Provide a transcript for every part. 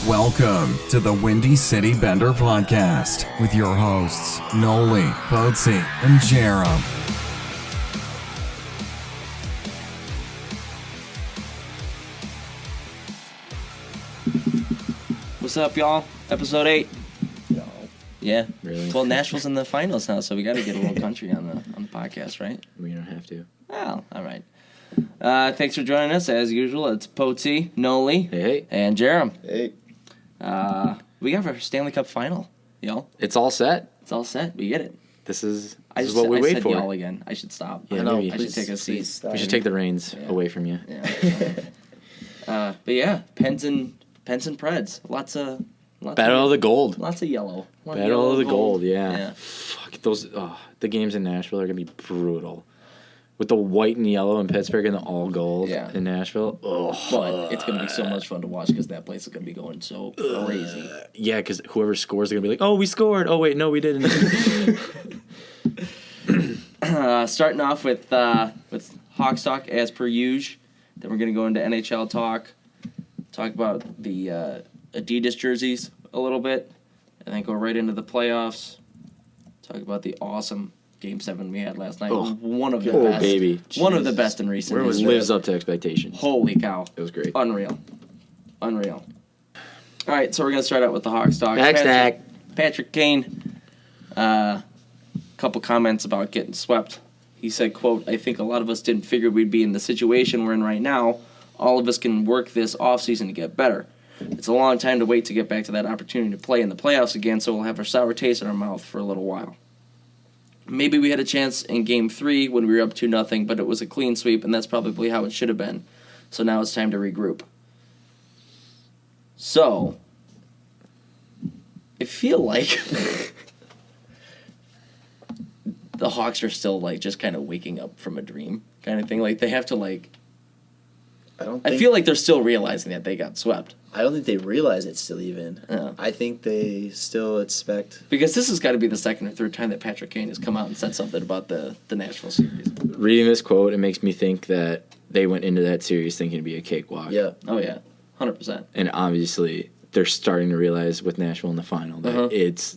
Welcome to the Windy City Bender Podcast with your hosts, Nolly, Poetzy, and Jarom. What's up, y'all? Episode 8. Yeah. Really? Well, Nashville's in the finals now, so we got to get a little country on the podcast, right? We don't have to. Oh, all right. Thanks for joining us, as usual. It's Poetzy, Nolly, Hey. and Jarom. Hey. We got our Stanley Cup Final, y'all. It's all set. It's all set. We get it. This is I what we wait said for. y'all again. I should stop. Yeah, I know. maybe. I should take a seat. We should take the reins Yeah. away from you. Yeah. But yeah, Pens and Preds. Lots of Battle of the Gold. Lots of yellow. Battle of the Gold, yeah. Yeah. Fuck, those, the games in Nashville are going to be brutal. With the white and yellow in Pittsburgh and the all gold in Nashville. Oh. But it's going to be so much fun to watch because that place is going to be going so crazy. Yeah, because whoever scores, they're going to be like, oh, we scored. Oh, wait, no, we didn't. Starting off with Hawks talk as per usual. Then we're going to go into NHL talk about the Adidas jerseys a little bit, and then go right into the playoffs. Talk about the awesome Game 7 we had last night. Oh. One of the Oh, best. baby. One of the best in recent It history. lives up to expectations. Holy cow. It was great. Unreal. All right, so we're going to start out with the Hawks talk. Patrick Kane, couple comments about getting swept. He said, quote, "I think a lot of us didn't figure we'd be in the situation we're in right now. All of us can work this offseason to get better. It's a long time to wait to get back to that opportunity to play in the playoffs again, so we'll have a sour taste in our mouth for a little while. Maybe we had a chance in Game 3 when we were up 2-0, but it was a clean sweep, and that's probably how it should have been. So now it's time to regroup." So, I feel like the Hawks are still, like, just kind of waking up from a dream kind of thing. Like, they have to, like... I feel like they're still realizing that they got swept. I don't think they realize it still even. Yeah. I think they still expect... Because this has got to be the second or third time that Patrick Kane has come out and said something about the Nashville series. Reading this quote, it makes me think that they went into that series thinking it'd be a cakewalk. Yeah. Oh, yeah. 100%. And obviously, they're starting to realize with Nashville in the final that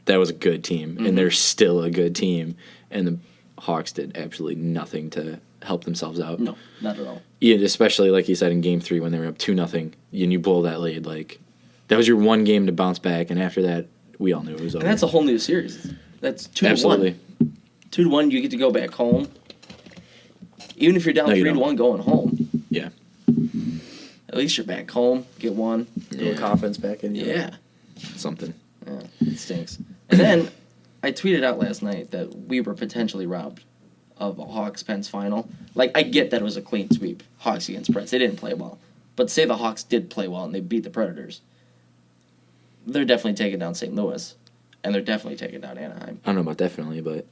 that was a good team, and they're still a good team, and the Hawks did absolutely nothing to help themselves out. No, not at all. Yeah, especially like you said in Game 3 when they were up 2-0, and you blow that lead. Like, that was your one game to bounce back, and after that, we all knew it was over. And that's a whole new series. That's 2-1. Absolutely. 2-1, you get to go back home. Even if you're down 3-1 going home. Yeah. At least you're back home. Get one. Little confidence back in you. Yeah. Something. Yeah, it stinks. And then I tweeted out last night that we were potentially robbed of a Hawks-Pens final. Like, I get that it was a clean sweep, Hawks against Preds. They didn't play well. But say the Hawks did play well and they beat the Predators. They're definitely taking down St. Louis. And they're definitely taking down Anaheim. I don't know about definitely, but...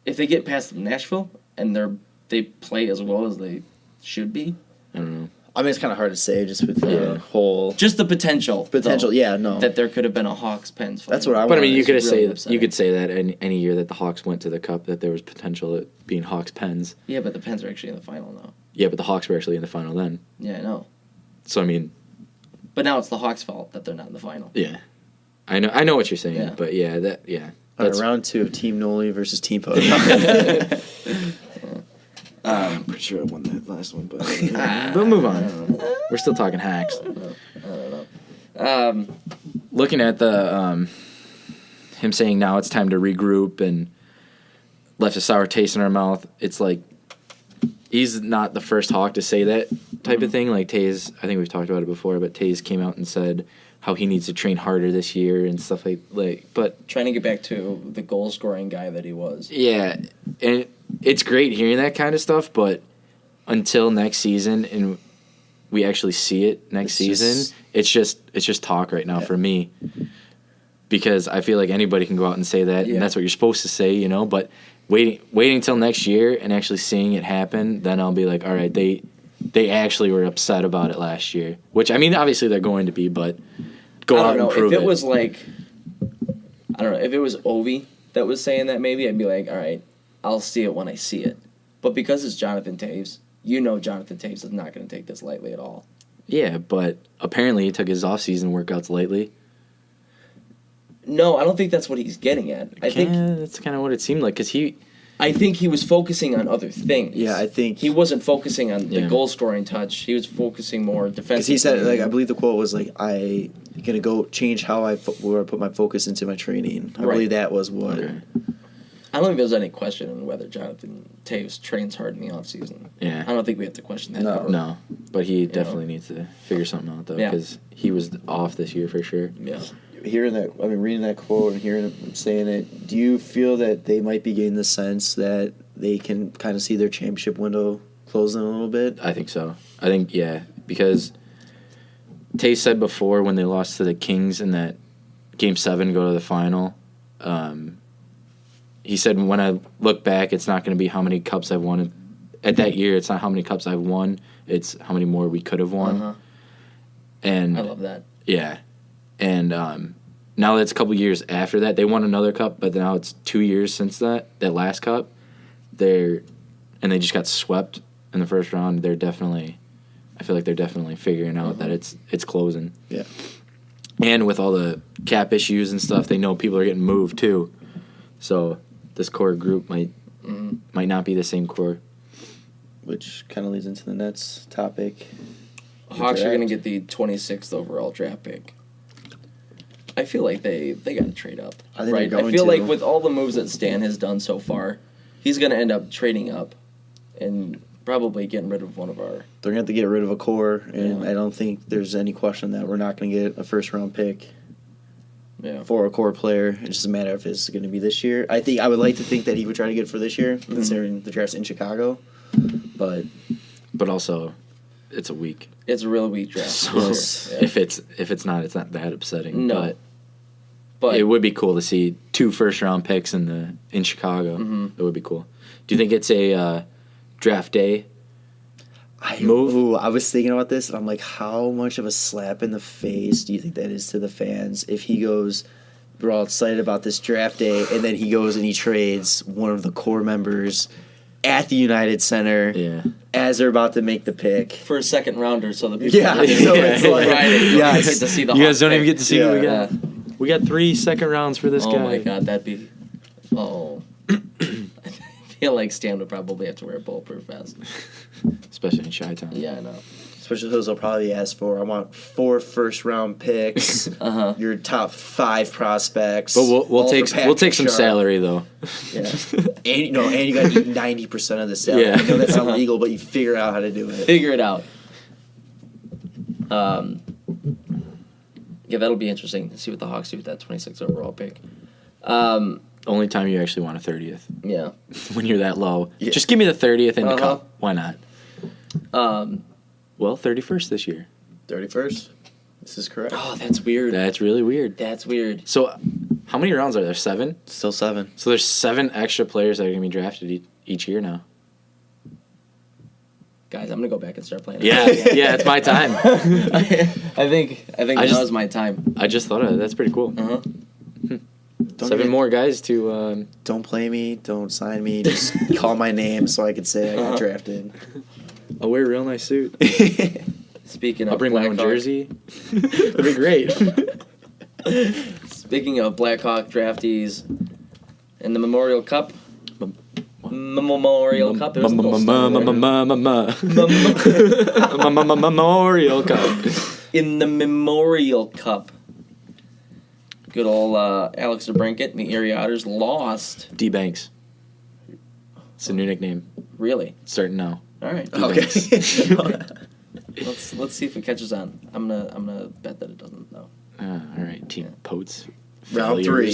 If they get past Nashville and they play as well as they should be... I don't know. I mean, it's kind of hard to say just with the whole... Just the potential. Potential, though, yeah, no. That there could have been a Hawks-Pens final. That's what I But I mean, wanted. you could really say you could say that in any year that the Hawks went to the Cup, that there was potential at being Hawks-Pens. Yeah, but the Pens are actually in the final now. Yeah, but the Hawks were actually in the final then. Yeah, I know. So, I mean... But now it's the Hawks' fault that they're not in the final. Yeah. I know what you're saying, Yeah. but yeah, All right, round 2 of Team Nolly versus Team Po. I'm pretty sure I won that last one, but... We'll move on. We're still talking hacks. I don't know. Looking at the him saying now it's time to regroup and left a sour taste in our mouth, it's like he's not the first Hawk to say that type of thing. Like Taze, I think we've talked about it before, but Taze came out and said how he needs to train harder this year and stuff like. But Trying to get back to the goal-scoring guy that he was. yeah, and it's great hearing that kind of stuff, but until next season and we actually see it next season, it's just talk right now for me. Because I feel like anybody can go out and say that, and that's what you're supposed to say, but waiting until next year and actually seeing it happen, then I'll be like, all right, they actually were upset about it last year. Which, I mean, obviously they're going to be, but go out and prove it. If it was like, I don't know, if it was Ovi that was saying that maybe, I'd be like, all right, I'll see it when I see it. But because it's Jonathan Taves, Jonathan Taves is not going to take this lightly at all. Yeah, but apparently he took his off-season workouts lightly. No, I don't think that's what he's getting at. I think that's kind of what it seemed like, because I think he was focusing on other things. Yeah, I think he wasn't focusing on the goal scoring touch. He was focusing more defensively. Because he said, like, I believe the quote was like, "I gonna go change how where I put my focus into my training." I believe that was what. Okay. I don't think there's any question on whether Jonathan Toews trains hard in the offseason. Yeah. I don't think we have to question that. No, but he definitely needs to figure something out, though, because he was off this year for sure. Yeah. Reading that quote and hearing him saying it, do you feel that they might be getting the sense that they can kind of see their championship window closing a little bit? I think so. I think, because Toews said before when they lost to the Kings in that Game 7 go to the final, he said, when I look back, it's not going to be how many cups I've won. At that year, it's not how many cups I've won, it's how many more we could have won. Uh-huh. And I love that. Yeah. And now that it's a couple years after that, they won another cup, but now it's 2 years since that last cup. They just got swept in the first round. I feel like they're definitely figuring out that it's closing. Yeah. And with all the cap issues and stuff, they know people are getting moved too. So this core group might not be the same core. Which kind of leads into the Nets topic. Hawks are going to get the 26th overall draft pick. I feel like they got to trade up. I think I feel like with all the moves that Stan has done so far, he's going to end up trading up and probably getting rid of one of our... They're going to have to get rid of a core, and I don't think there's any question that we're not going to get a first-round pick for a core player. It's just a matter of if it's going to be this year. I would like to think that he would try to get it for this year, considering the draft's in Chicago. But also, it's a week. It's a real weak draft. So if it's not that upsetting. No. But it would be cool to see 2 first-round picks in Chicago. It would be cool. Do you think it's a draft day move? Ooh, I was thinking about this, and I'm like, how much of a slap in the face do you think that is to the fans if he goes, we're all excited about this draft day, and then he goes and he trades one of the core members at the United Center as they're about to make the pick for a second rounder, so the people it's like, get to see the you guys don't even get to see who we got. Yeah. We got 3 second rounds for this guy. Oh my god, that'd be I feel like Stan would probably have to wear a bulletproof vest, especially in Chi-Town. Yeah, I know. Especially those will probably ask for, I want 4 first-round picks, your top 5 prospects. But we'll take some salary though. Yeah, and you got to eat 90% of the salary. Yeah. I know that's not legal, but you figure out how to do it. Figure it out. Yeah, that'll be interesting to see what the Hawks do with that 26th overall pick. Only time you actually want a 30th. Yeah. When you're that low. Yeah. Just give me the 30th in the cup. Why not? Well, 31st this year. 31st? This is correct. Oh, that's weird. That's really weird. That's weird. So, how many rounds are there? 7? Still 7. So there's 7 extra players that are going to be drafted each year now. Guys, I'm going to go back and start playing. Yeah, it's my time. I think now's my time. I just thought of it. That's pretty cool. 7 more guys to... Don't play me. Don't sign me. Just call my name so I could say I got drafted. I'll wear a real nice suit. Speaking of I'll bring my own jersey. It'll be great. Speaking of Blackhawk draftees, in the Memorial Cup... Memorial Cup. Memorial Cup. In the Memorial Cup, good old Alex DeBrincat and the Erie Otters lost. D Banks. It's a new nickname. Really? Starting now. All right. Okay. Let's see if it catches on. I'm gonna bet that it doesn't though. All right, Team Poets. Round 3.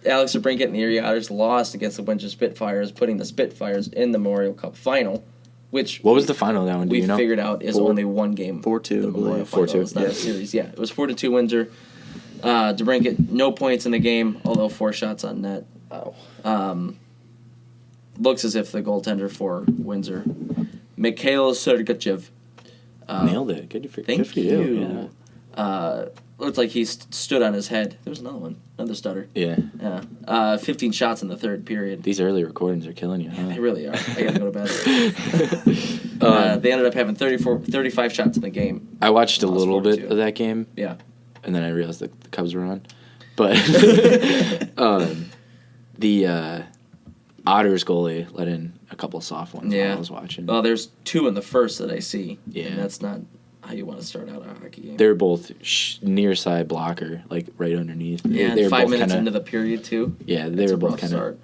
Alex DeBrincat and the Erie Otters lost against the Winter Spitfires, putting the Spitfires in the Memorial Cup final. Which what was the final of that one? Do you know? We figured out is only one game. 4-2, I believe. 4-2. It's not a series. Yeah, it was 4-2 Windsor. DeBrincat, no points in the game, although 4 shots on net. Oh. Looks as if the goaltender for Windsor, Mikhail Sergachev. Nailed it. Good for you. Yeah. Looked like he stood on his head. There was another stutter. Yeah. 15 shots in the third period. These early recordings are killing you, huh? They really are. I gotta go to bed. They ended up having 35 shots in the game. I watched a little 42. bit of that game. Yeah. And then I realized that the Cubs were on. But the Otters goalie let in a couple of soft ones while I was watching. Well, there's 2 in the first that I see. Yeah. And that's not how you want to start out a hockey game. They're both near side blocker, like right underneath. Yeah, they were 5 minutes kinda, into the period, too. Yeah, they That's were a both rough kind of. start.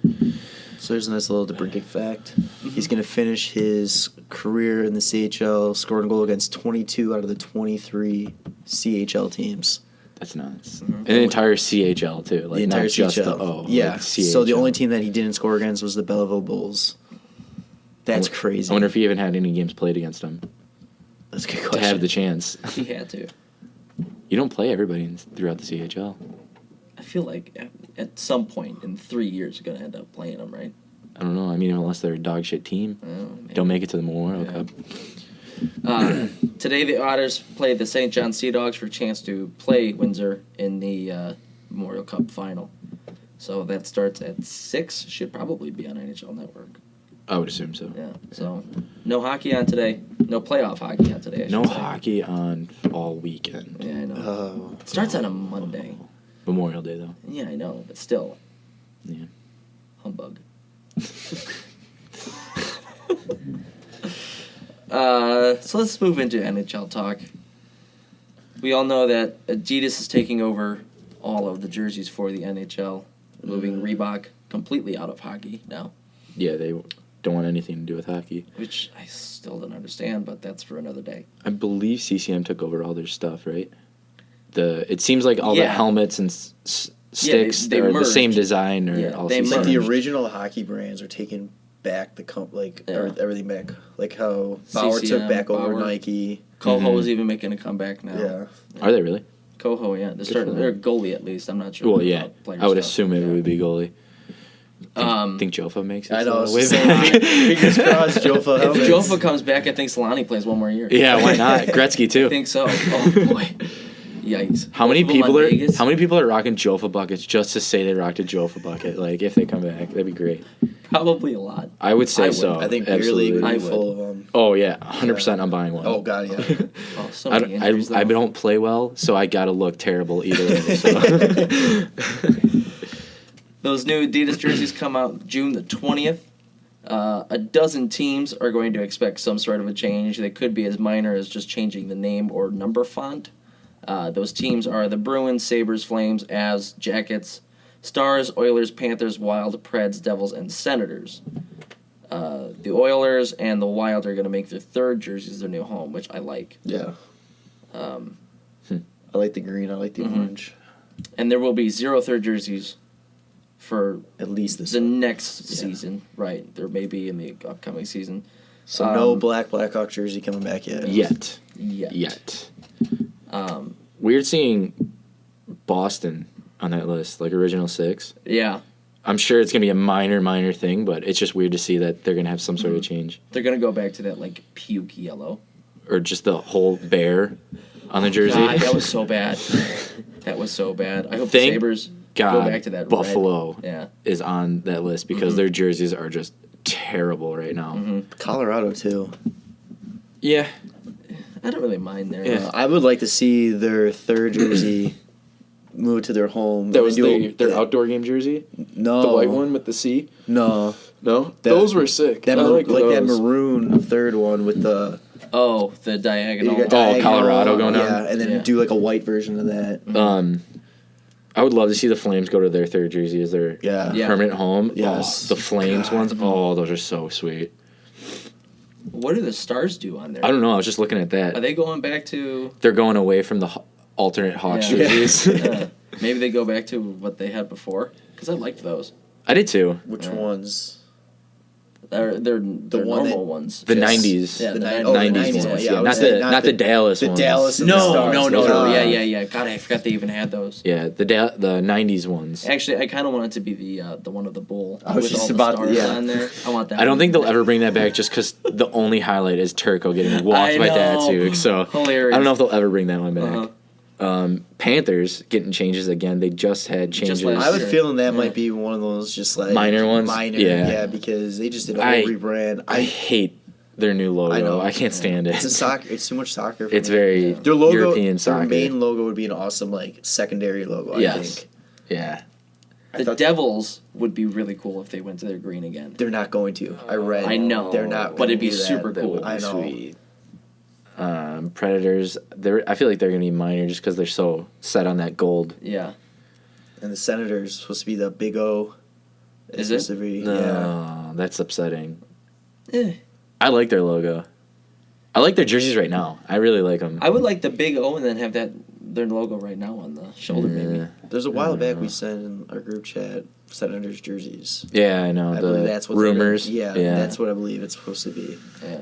So there's a nice little debrinking fact. He's going to finish his career in the CHL scoring a goal against 22 out of the 23 CHL teams. That's nuts. And the entire CHL, too. Like, The entire not CHL. just the O. Yeah. Like So the CHL. only team that he didn't score against was the Belleville Bulls. That's crazy. I wonder if he even had any games played against him That's a good to question. have the chance. He had to. You don't play everybody throughout the CHL. I feel like at some point in 3 years you're going to end up playing them, right? I don't know. I mean, unless they're a dog shit team. Maybe. Don't make it to the Memorial Yeah. Cup. Today the Otters played the St. John Sea Dogs for a chance to play Windsor in the Memorial Cup final. So that starts at 6. Should probably be on NHL Network. I would assume so. Yeah. So no hockey on today. No playoff hockey on today. I should No say. hockey on all weekend. Yeah, I know. Oh. It starts on a Monday. Memorial Day, though. Yeah, I know, but still. Yeah. Humbug. So let's move into NHL talk. We all know that Adidas is taking over all of the jerseys for the NHL, moving Reebok completely out of hockey now, Yeah, they don't want anything to do with hockey. which I still don't understand, but that's for another day. I believe CCM took over all their stuff, right? It seems like all the Yeah. helmets and sticks they are the merged. same design or Yeah, all they CCM. Like the merged. original hockey brands are taking back the Yeah. everything back. Like how Bauer took CCM, back over Bauer. Nike. Coho is even making a comeback now. Yeah. Are they really? Coho, yeah. They're starting. for They're a them. goalie at least. I'm not sure. Well, about yeah. player I would stuff. assume it Yeah. would be goalie. Um, Think Jofa makes it. I know. I was way just saying, back. fingers crossed, Jofa If helmets. Jofa comes back, I think Solani plays one more year. Yeah, why not? Gretzky I too. think so. Oh boy, yikes! How many Both of them people on are Vegas? How many people are rocking Jofa buckets just to say they rocked a Jofa bucket? Like if they come back, that'd be great. Probably a lot. I would say I would. so. I think beer league would absolutely. be I would. full of them. Oh yeah, 100%. I'm buying one. Oh god, yeah. Oh, so I many don't, injuries. I though. don't play well, so I gotta look terrible either way. So. Those new Adidas jerseys come out June the 20th. A dozen teams are going to expect some sort of a change. They could be as minor as just changing the name or number font. Those teams are the Bruins, Sabres, Flames, Avs, Jackets, Stars, Oilers, Panthers, Wild, Preds, Devils, and Senators. The Oilers and the Wild are going to make their third jerseys their new home, which I like. Yeah. I like the green. I like the orange. And there will be 0 third jerseys for At least this the one. next season. Right. There may be in the upcoming season. So no Blackhawk jersey coming back yet. Yet. Um, Weird seeing Boston on that list, like original 6. yeah. I'm sure it's gonna be a minor thing, but it's just weird to see that they're gonna have some sort of change, They're going to go back to that, like, puke yellow. or just the whole bear on the jersey. God, that was so bad. That was so bad. I hope the Thank Sabres God, go back to that Buffalo red. Yeah. is on that list because their jerseys are just terrible right now. Colorado too. Yeah, I don't really mind there. Yeah. I would like to see their third jersey move to their home. that was Do their outdoor game jersey, No. the white one with the C. No. No, That- those were sick. That I like that those. maroon third one with the Oh, the diagonal. you got Oh, diagonal, Colorado going down? Yeah, and then Yeah. do like a white version of that. I would love to see the Flames go to their third jersey as their Yeah. Yeah. permanent home. Yes. Oh, the Flames ones. Oh, those are so sweet. What do the Stars do on there? I don't know. I was just looking at that. Are they going back to... They're going away from the alternate Hawks Yeah. jerseys. Maybe they go back to what they had before? Because I liked those. I did too. Which Yeah. ones? They're one normal that- ones. The Yes. 90s. Yeah, the 90s 90s ones. ones. Yeah, I Yeah, would not say the Dallas the ones. Dallas and the No, Stars. no. Those are- Yeah. God, I forgot they even had those. Yeah, the 90s ones. Actually, I kind of want it to be the one of the bull I was with just all the about- stars yeah. on there. I want that. I don't one. think they'll ever bring that back just because the only highlight is Turco getting walked I by know. Datsuk. So Hilarious. I don't know if they'll ever bring that one back. Uh-huh. Panthers getting changes again. They just had changes. last I have a Sure. feeling that might be one of those just like Minor ones? Minor, Yeah. yeah, because they just did a I- whole rebrand. I hate their new logo. I know. I can't stand it. It's too much soccer. It's me. very their logo, European soccer. Their main logo would be an awesome secondary logo. I think. Yeah. The Devils would be really cool if they went to their green again. They're not going to. I know. They're not. But it'd be do that. super cool. I know. Sweet. Predators. I feel like they're gonna be minor just because they're so set on that gold. Yeah. And the Senators supposed to be the Big O. Is it? No, that's upsetting. Eh. I like their logo. I like their jerseys right now. I really like them. I would like the big O and then have their logo right now on the shoulder, maybe. There's a while back we sent in our group chat Senators jerseys. Yeah, I know. I believe that's what rumors. Yeah, that's what I believe it's supposed to be. Yeah.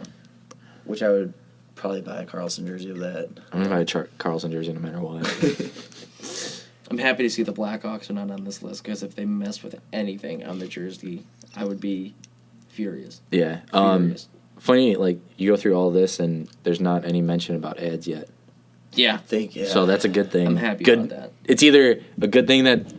Which I would probably buy a Carlson jersey of that. I'm gonna buy a Carlson jersey no matter what. I'm happy to see the Blackhawks are not on this list because if they mess with anything on the jersey, I would be furious. Yeah. Furious. Funny, like you go through all this and there's not any mention about ads yet. Yeah. So that's a good thing. I'm happy good, about that. It's either a good thing that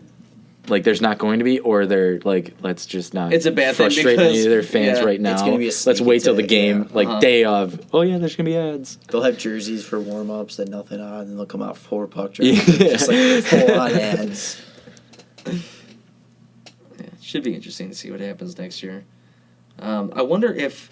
like there's not going to be, or they're like, let's just not. It's a bad thing frustrate any of their fans right now. It's gonna be a let's wait till the sneak game, attack, like day of. Oh yeah, there's gonna be ads. They'll have jerseys for warm ups and nothing on, and they'll come out for puck Yeah. just like full on ads. Yeah, should be interesting to see what happens next year. I wonder if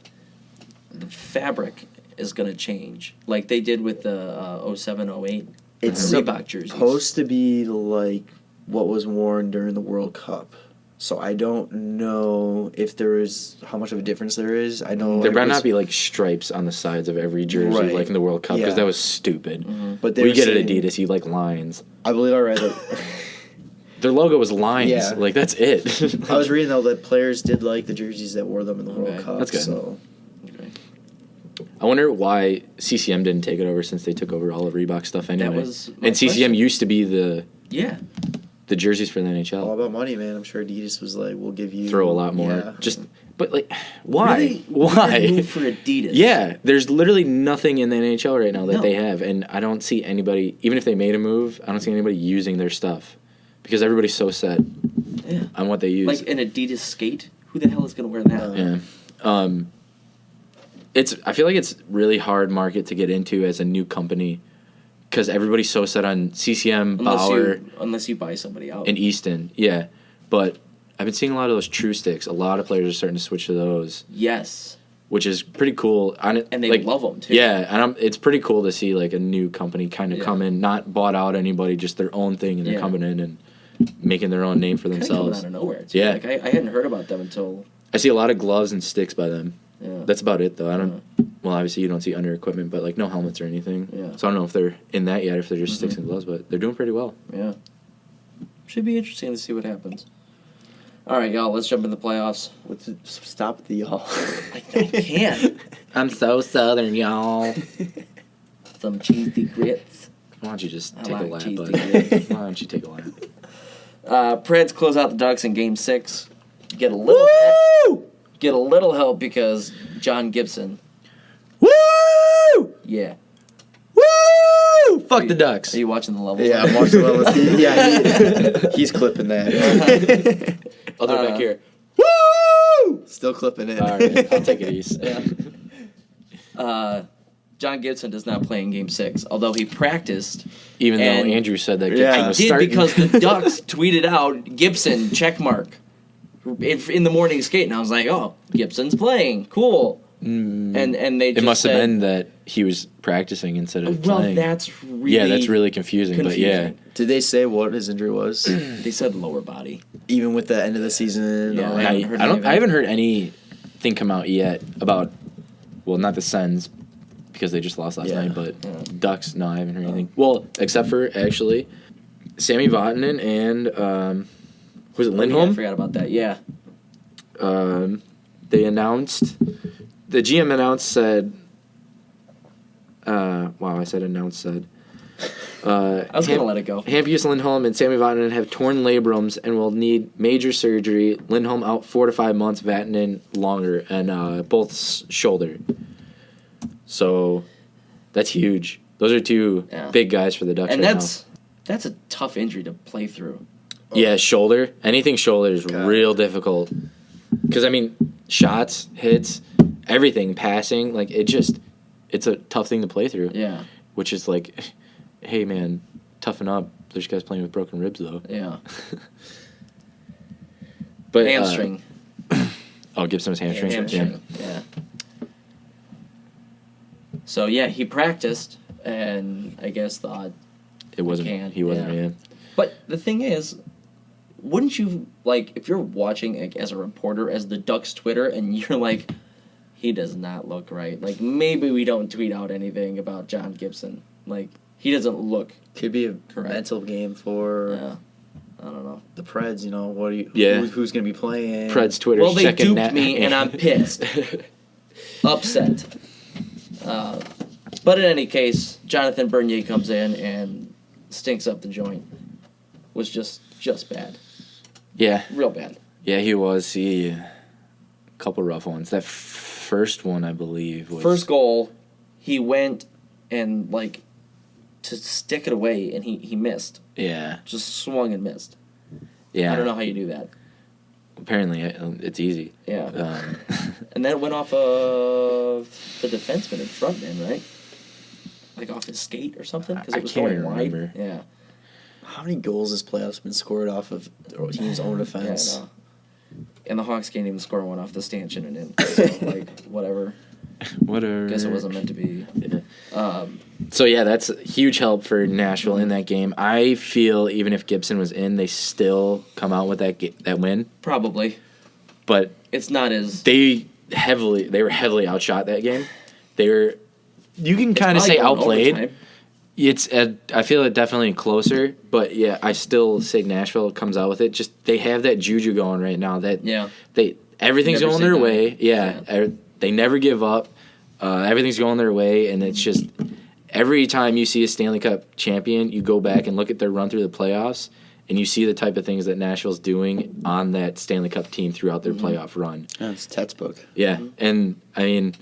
the fabric is going to change, like they did with the 07-08 It's Reebok jerseys. supposed to be like what was worn during the World Cup. So I don't know if there is how much of a difference there is. I know There better not be like stripes on the sides of every jersey, Right. like in the World Cup, because Yeah. that was stupid. But they We were get it, saying- Adidas. You like lines. I believe I read that. Their logo was lines. Yeah. Like that's it. I was reading though that players did like the jerseys that wore them in the World Okay. Cup. That's good. So Okay. I wonder why CCM didn't take it over since they took over all of Reebok stuff anyway. was my and CCM question. used to be the Yeah. jerseys for the all NHL. about money, man. I'm sure Adidas was like, "We'll give you Throw a lot more. Yeah. But like, why? Really? Why? Weird move for Adidas. Yeah, there's literally nothing in the NHL right now that No. they have, and I don't see anybody. Even if they made a move, I don't see anybody using their stuff because everybody's so set Yeah. on what they use. Like an Adidas skate. Who the hell is going to wear that? Yeah. I feel like it's really hard market to get into as a new company because everybody's so set on CCM, Bauer, Unless you buy somebody out. and Easton. Yeah. But I've been seeing a lot of those True Sticks. A lot of players are starting to switch to those, Yes. which is pretty cool. And they love them, too. Yeah, and it's pretty cool to see like a new company kind of Yeah. come in, not bought out anybody, just their own thing, and they're Yeah. coming in and making their own name for Kinda coming themselves. out of nowhere, too. Yeah. Like, I hadn't heard about them until... I see a lot of gloves and sticks by them. Yeah. That's about it, though. I don't. Well, obviously you don't see under equipment, but like no helmets or anything. Yeah. So I don't know if they're in that yet, if they're just sticks and gloves, but they're doing pretty well. Yeah. Should be interesting to see what happens. All right, y'all, let's jump in the playoffs. Stop the y'all. I can't. I'm so southern, y'all. Some cheesy grits. Why don't you just I take a like lap, cheesy bud? grits. Why don't you take a lap? Preds close out the Ducks in Game 6. Get a little help because John Gibson. Woo! Yeah. Woo! Fuck the Ducks. Are you watching the levels? Yeah, I'm watching the Yeah, he's clipping that. I'll do it back here. Woo! Still clipping it. All right, I'll take it easy. John Gibson does not play in Game 6, although he practiced. Even though And Andrew said that Yeah. Gibson I was did starting. because the Ducks tweeted out Gibson checkmark in the morning skate, and I was like, "Oh, Gibson's playing, cool." And they just It must have said, been that he was practicing instead of Well, playing. that's really that's really confusing. But yeah, Did they say what his injury was? They said lower body. Even with the end of the season? Yeah, or- I haven't heard I haven't heard anything come out yet about. Well, not the Sens because they just lost last Yeah. night, but Ducks. No, I haven't heard anything. Well, except for actually, Sammy Vatanen and was it I Lindholm? forgot about that. Yeah. They announced. The GM said. Wow, I said announced said. I was going to let it go. Hampus Lindholm and Sammy Vatanen have torn labrums and will need major surgery. Lindholm out 4 to 5 months, Vatanen longer, and both shoulder. So that's huge. Those are two big guys for the Ducks And right that's a tough injury to play through. now. Yeah, shoulder. Anything shoulder is God. real difficult. Because, I mean, shots, hits, everything, passing, like it's a tough thing to play through. Yeah. Which is like, hey man, toughen up. There's guys playing with broken ribs though. Yeah. But hamstring. Gibson was hamstring. Yeah. So yeah, he practiced, and I guess thought he wasn't. Yeah. But the thing is, wouldn't you like if you're watching like, as a reporter as the Ducks Twitter, and you're like, he does not look right. Like maybe we don't tweet out anything about John Gibson. Like he doesn't look. Could be a correct. mental game for. Yeah. I don't know. The Preds, you know, what are you? Yeah. Who's going to be playing? Preds Twitter. Well, they duped me, and I'm pissed, upset. But in any case, Jonathan Bernier comes in and stinks up the joint. Was just bad. Yeah. Real bad. Yeah, he was. A couple rough ones. That first one, I believe, was first goal. He went and like to stick it away, and he missed. Yeah. Just swung and missed. Yeah. I don't know how you do that. Apparently, it's easy. Yeah. And then it went off of the defenseman in front, man, right? Like off his skate or something? Because it was going wide. Remember. Yeah. How many goals this playoffs have been scored off of the team's own defense? Yeah, I know. And the Hawks can't even score one off the stanchion and in. So, like, whatever. Whatever. Guess it wasn't meant to be. Yeah. So, yeah, that's a huge help for Nashville in that game. I feel even if Gibson was in, they still come out with that win. Probably. But it's not as... They were heavily outshot that game. You can kind of say outplayed. Overtime. I feel it definitely closer, but yeah, I still say Nashville comes out with it. Just they have that juju going right now. Everything's going their way. Yeah, they never give up. Everything's going their way, and it's just every time you see a Stanley Cup champion, you go back and look at their run through the playoffs, and you see the type of things that Nashville's doing on that Stanley Cup team throughout their playoff run. Yeah, it's textbook. Yeah, and I mean.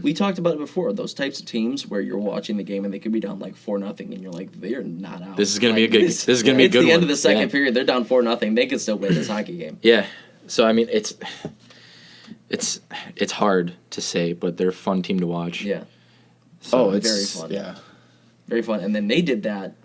We talked about it before. Those types of teams where you're watching the game and they could be down like 4-0, and you're like, they're not out. This is gonna be a good. This is gonna be a good one. It's the end one. of the second period. They're down 4-0. They could still win this hockey game. Yeah. So I mean, it's hard to say, but they're a fun team to watch. Yeah. So it's very fun. Yeah. Very fun. And then they did that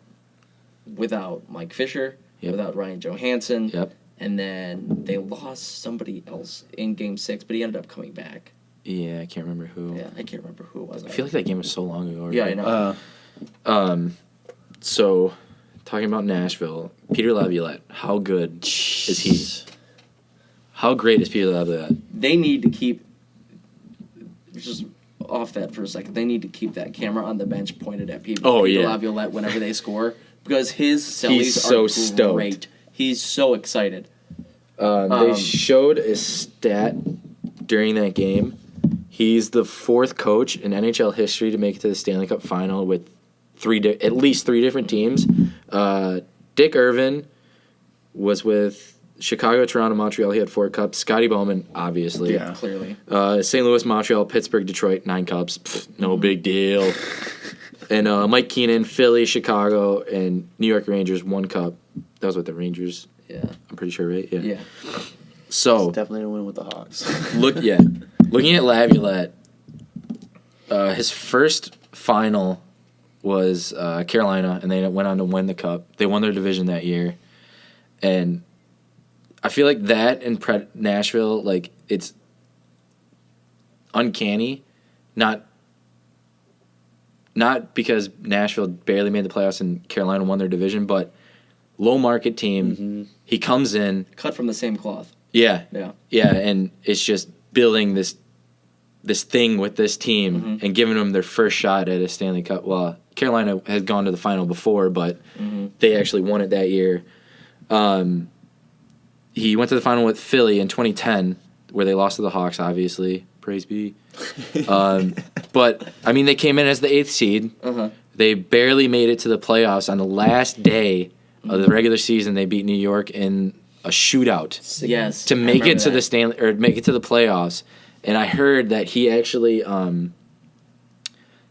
without Mike Fisher, without Ryan Johansson. Yep. And then they lost somebody else in Game 6, but he ended up coming back. Yeah, I can't remember who. Yeah, I can't remember who it was. I feel like that game was so long ago. Yeah, I know. So, talking about Nashville, Peter Laviolette, how good is he? How great is Peter Laviolette? They need to keep, just off that for a second, they need to keep that camera on the bench pointed at Peter Laviolette whenever they score, because his sellies are great. He's so excited. They showed a stat during that game. He's the fourth coach in NHL history to make it to the Stanley Cup Final with at least three different teams. Dick Irvin was with Chicago, Toronto, Montreal. He had 4 cups. Scotty Bowman, obviously. Yeah, clearly. St. Louis, Montreal, Pittsburgh, Detroit, 9 cups. Pfft, no big deal. And Mike Keenan, Philly, Chicago, and New York Rangers, 1 cup. That was with the Rangers. Yeah. I'm pretty sure, right? Yeah. So definitely a win with the Hawks. Looking at Laviolette, his first final was Carolina, and they went on to win the cup. They won their division that year, and I feel like that in Nashville, like it's uncanny, not because Nashville barely made the playoffs and Carolina won their division, but low market team. Mm-hmm. He comes in cut from the same cloth. Yeah, yeah, and it's just building this thing with this team and giving them their first shot at a Stanley Cup. Well, Carolina had gone to the final before, but they actually won it that year. He went to the final with Philly in 2010, where they lost to the Hawks, obviously. Praise be. But, I mean, they came in as the 8th seed. They barely made it to the playoffs. On the last day of the regular season, they beat New York in a shootout. Yes. To make it to the make it to the playoffs. And I heard that he actually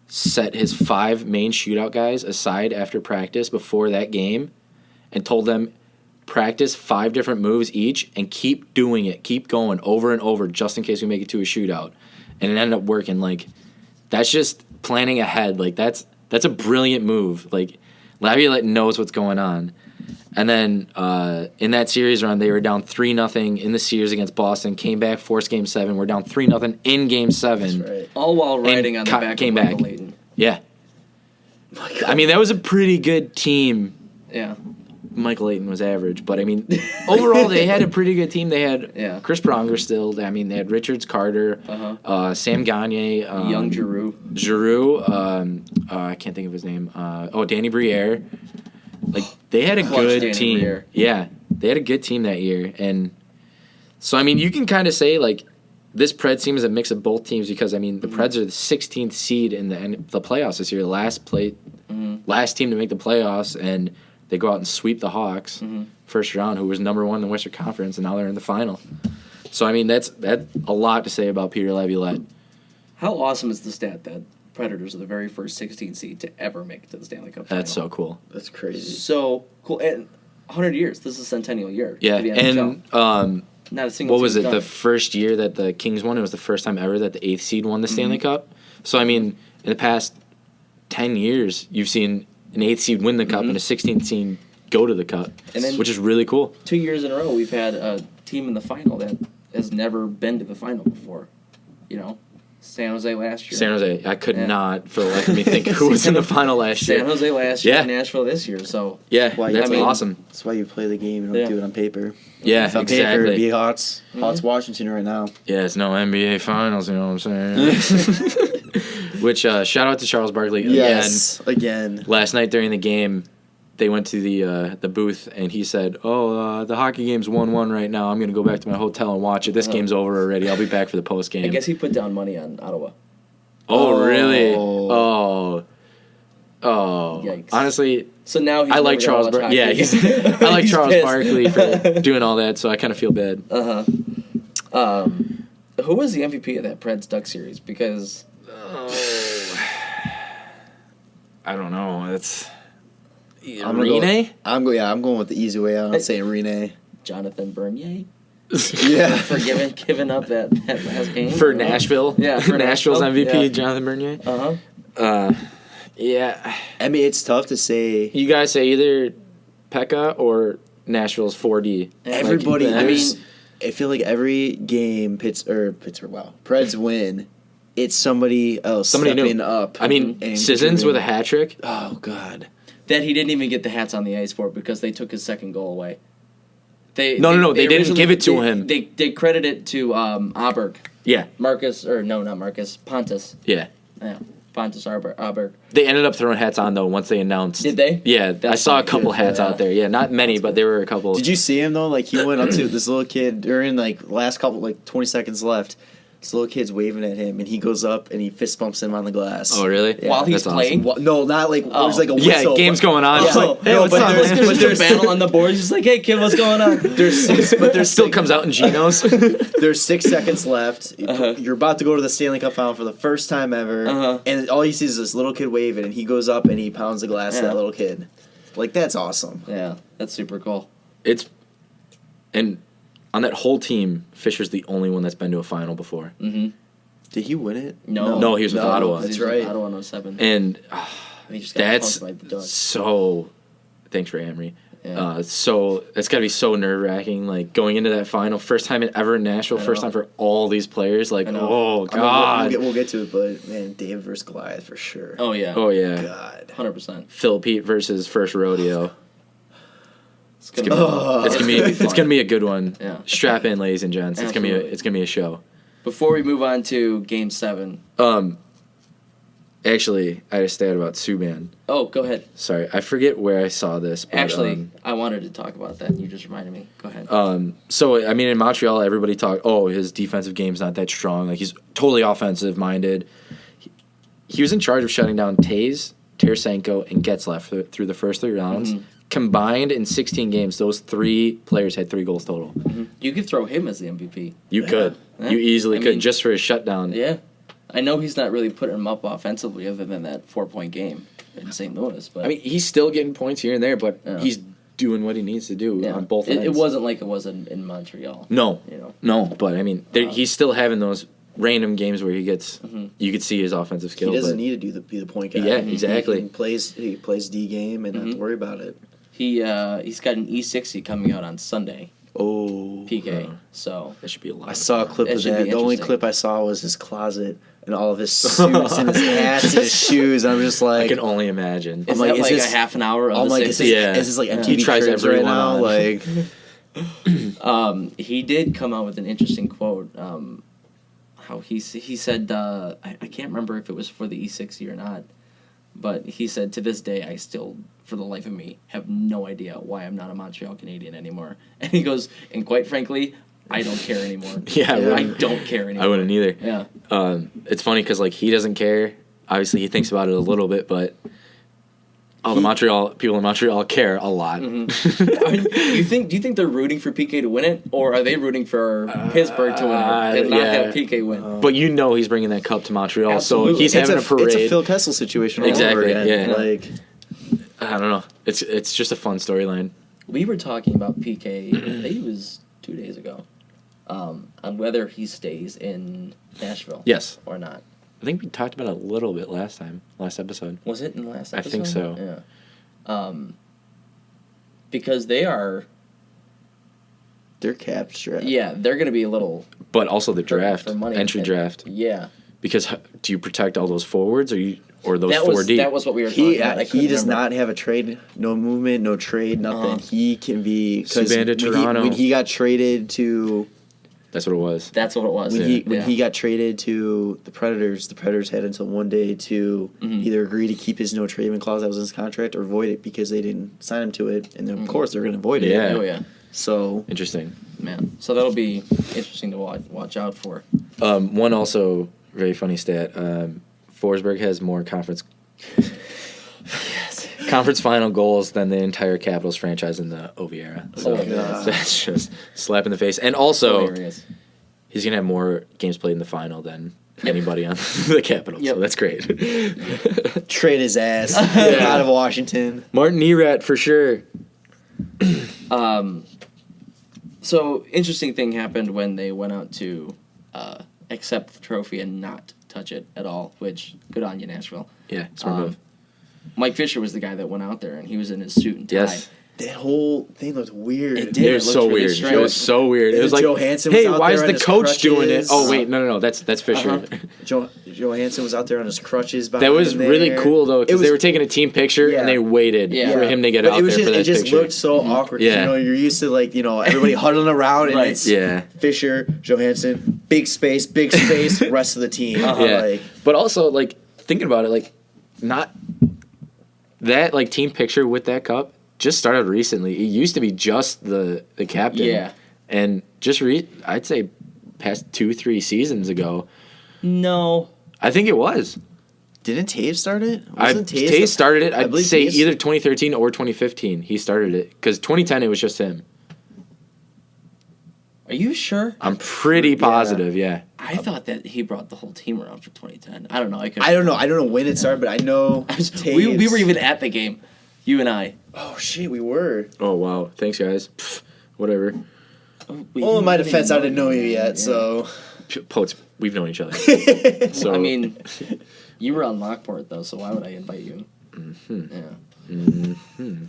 set his 5 main shootout guys aside after practice before that game and told them, practice 5 different moves each and keep doing it, keep going over and over just in case we make it to a shootout. And it ended up working. Like, that's just planning ahead. Like, that's a brilliant move. Like, Laviolette knows what's going on. And then in that series run, they were down 3-0 in the series against Boston, came back, forced Game 7. We're down 3-0 in Game 7. That's right. All while riding on the back of Michael Leighton. Yeah. I mean, that was a pretty good team. Yeah. Michael Leighton was average, but I mean, overall they had a pretty good team. They had Chris Pronger still. I mean, they had Richards, Carter, Sam Gagne, young Giroux. I can't think of his name. Danny Briere. Like, they had a good Danny team. Briere. Yeah, they had a good team that year, and so I mean, you can kind of say like this Preds team is a mix of both teams because I mean the Preds are the 16th seed in the playoffs this year, last team to make the playoffs, and they go out and sweep the Hawks first round, who was number 1 in the Western Conference, and now they're in the final. So I mean that's a lot to say about Peter Laviolette. How awesome is the stat that Predators are the very first 16 seed to ever make it to the Stanley Cup Final? That's so cool. That's crazy. So cool. And 100 years. This is a centennial year. Yeah, for the NHL. and not a single. what was team it? done The first year that the Kings won, it was the first time ever that the 8th seed won the Stanley Cup. So I mean, in the past 10 years, you've seen an 8th seed win the Cup and a 16th seed go to the Cup, And then- which is really cool. 2 years in a row, we've had a team in the final that has never been to the final before. You know, San Jose last year. San Jose, I could not for the life of me think who was in the final last year. San Jose last year. Yeah. And Nashville this year. So Yeah, Why- that's I mean, awesome. That's why you play the game and don't Yeah. do it on paper. Yeah, It's on paper, it'd exactly. be Hots Washington right now. Yeah, it's no NBA Finals, you know what I'm saying? Which, shout out to Charles Barkley Again. Last night during the game, they went to the booth, and he said, the hockey game's 1-1 right now. I'm going to go back to my hotel and watch it. This game's over already. I'll be back for the post game. I guess he put down money on Ottawa. Oh, really? Oh. Yikes. Honestly, So now he's I like never Charles gonna watch Barkley. Yeah, hockey. I like He's Charles pissed. Barkley for doing all that, so I kind of feel bad. Who was the MVP of that Preds Duck series? Because I don't know. It's I'm Rene? I'm going with the easy way out. I'm saying Rene. Jonathan Bernier Yeah. for giving up that last game For Nashville? Yeah, for Nashville's Nashville. MVP, Yeah. Jonathan Bernier? Uh-huh. Yeah. I mean, it's tough to say. You guys say either Pekka or Nashville's 4D. Everybody, I mean, I feel like every game Preds win, it's somebody else stepping new. up. I mean, and Sissons with a contributing. hat trick. Oh, God. that he didn't even get the hats on the ice for because they took his second goal away. They No, they didn't originally- give it to him. They credit it to Aberg. Yeah. Not Marcus. Pontus. Yeah. Yeah. Pontus Aberg. They ended up throwing hats on, though, once they announced. Did they? Yeah. I That's saw a fine. couple Good. hats out there. Yeah, not many, but there were a couple. Did you see him, though? Like, he went up to this little kid during, like, last couple, like, 20 seconds left. This little kid's waving at him, and he goes up and he fist bumps him on the glass. Oh, really? Yeah. While he's That's playing? awesome. No, not like, Oh. there's like a Yeah, whistle. game's going on. Yeah. It's like, hey, No, what's but up, there's- man? There's just a battle on the board. He's just like, hey, kid, what's going on? There's Still comes out in Geno's. There's 6 seconds left. Uh-huh. You're about to go to the Stanley Cup Final for the first time ever, Uh-huh. and all you see is this little kid waving, and he goes up and he pounds the glass to Yeah. that little kid. Like, that's awesome. Yeah, that's super cool. And on that whole team, Fisher's the only one that's been to a final before. Mm-hmm. Did he win it? No, he was with Ottawa. That's right. Ottawa in 07. And He just got that's punked by the Ducks. so. Thanks for Emery. Yeah. So it's got to be so nerve wracking. Like going into that final, first time ever in Nashville, I first know. time for all these players. Like, I know. oh I mean, god, we'll get to it, but man, David versus Goliath for sure. Oh, yeah. oh yeah, God. 100%. Phil Pete versus first rodeo. It's gonna It's gonna be a good one. Yeah. Strap in, ladies and gents. Absolutely. It's gonna be a show. Before we move on to Game 7. Actually, I had a stat about Subban. Oh, go ahead. Sorry, I forget where I saw this. But, Actually, I wanted to talk about that, and you just reminded me. Go ahead. So I mean, in Montreal, everybody talked. Oh, his defensive game's not that strong. Like he's totally offensive minded. He was in charge of shutting down Taves, Tarasenko, and Getzlaf through the first 3 rounds. Mm-hmm. Combined in 16 games, those 3 players had 3 goals total. You could throw him as the MVP. You could. Yeah. You easily I could mean, just for his shutdown. Yeah. I know he's not really putting him up offensively other than that 4-point game in St. Louis. But I mean, he's still getting points here and there, but Yeah. he's doing what he needs to do Yeah. on both ends. It wasn't like it was in Montreal. No, You know. no, but I mean, he's still having those random games where he gets. You could see his offensive skill. He doesn't need to be the point guy. Yeah, exactly. He plays D game and not have to worry about it. He's got an E60 coming out on Sunday. Oh, PK. So That should be a lot. I saw a clip That of should that. be The only interesting. clip I saw was his closet and all of his suits and his hats and his shoes. And I'm just I like, can only imagine. is like, that is like this- a half an hour of I'm the like, 60? is this like MTV He tries Cribs right everyone now? on. Like, He did come out with an interesting quote. How he said, I can't remember if it was for the E60 or not, but he said, to this day, I still, for the life of me, have no idea why I'm not a Montreal Canadian anymore. And he goes, and quite frankly, I don't care anymore. Yeah, I don't care anymore. I wouldn't either. Yeah. It's funny because like he doesn't care. Obviously, he thinks about it a little bit, but all the Montreal people in Montreal care a lot. Do you think they're rooting for PK to win it, or are they rooting for Pittsburgh to win it and not have PK win? But you know he's bringing that cup to Montreal, Absolutely. so he's it's having a parade. It's a Phil Kessel situation all Exactly, over again. yeah. Like, I don't know. It's just a fun storyline. We were talking about PK, I think it was 2 days ago, on whether he stays in Nashville. Yes. Or not. I think we talked about it a little bit last episode. Was it in the last I episode? think so. Yeah. Because they're cap strapped. going to be a little... But also the draft, for money. entry draft. Yeah. Because do you protect all those forwards or those That 4D? was what we were talking about. He does not have a trade, no movement, no trade, nothing. He can be... Because Subban to Toronto. when he got traded to... That's what it was. That's what it was. When he got traded to the Predators had until one day to either agree to keep his no tradement clause that was in his contract or void it because they didn't sign him to it, and then of course they're going to void it. Yeah. Oh, yeah. So Interesting. Man. So that'll be interesting to watch out for. One also very funny stat. Forsberg has more conference final goals than the entire Capitals franchise in the OV era. So that's just slap in the face. And also, Hilarious. he's going to have more games played in the final than anybody on the Capitals. Yep. So that's great. trade his ass out of Washington. Martin Erat for sure. So, interesting thing happened when they went out to accept the trophy and not touch it at all, which, good on you, Nashville. Yeah, smart move. Mike Fisher was the guy that went out there, and he was in his suit and tie. Yes. That whole thing looked weird. It did. It was looked so really weird. strange. It was so weird. It And was like, Johansson was hey, out why there is on the his coach doing it? crutches. Oh, wait, no, that's Fisher. Johansson was out there on his crutches. That was behind really there. cool, though, It because was- they were taking a team picture, Yeah. and they waited Yeah. for him to get But out it was there just, for that it just picture. looked so awkward. 'Cause, Yeah. You know, you're used to like everybody huddling around, and Right. it's Yeah. Fisher, Johansson, big space, rest of the team. Yeah. Like, But also, like, thinking about it, like, not that, like, team picture with that cup just started recently. It used to be just the captain. Yeah. And just, I'd say, past 2-3 seasons ago, No. I think it was. didn't Taves start it? Taves started it. I'd believe say Taves- either 2013 or 2015 he started it. Because 2010 it was just him. Are you sure? I'm pretty positive, yeah. I thought that he brought the whole team around for 2010. I don't know. I don't know when it started, but I know Taves. we were even at the game, you and I. Oh shit, we were. Oh, wow. Thanks, guys. Pfft, whatever. Well, in my defense, I didn't know you yet, so. Poets, we've known each other. So I mean, you were on Lockport, though, so why would I invite you? Yeah.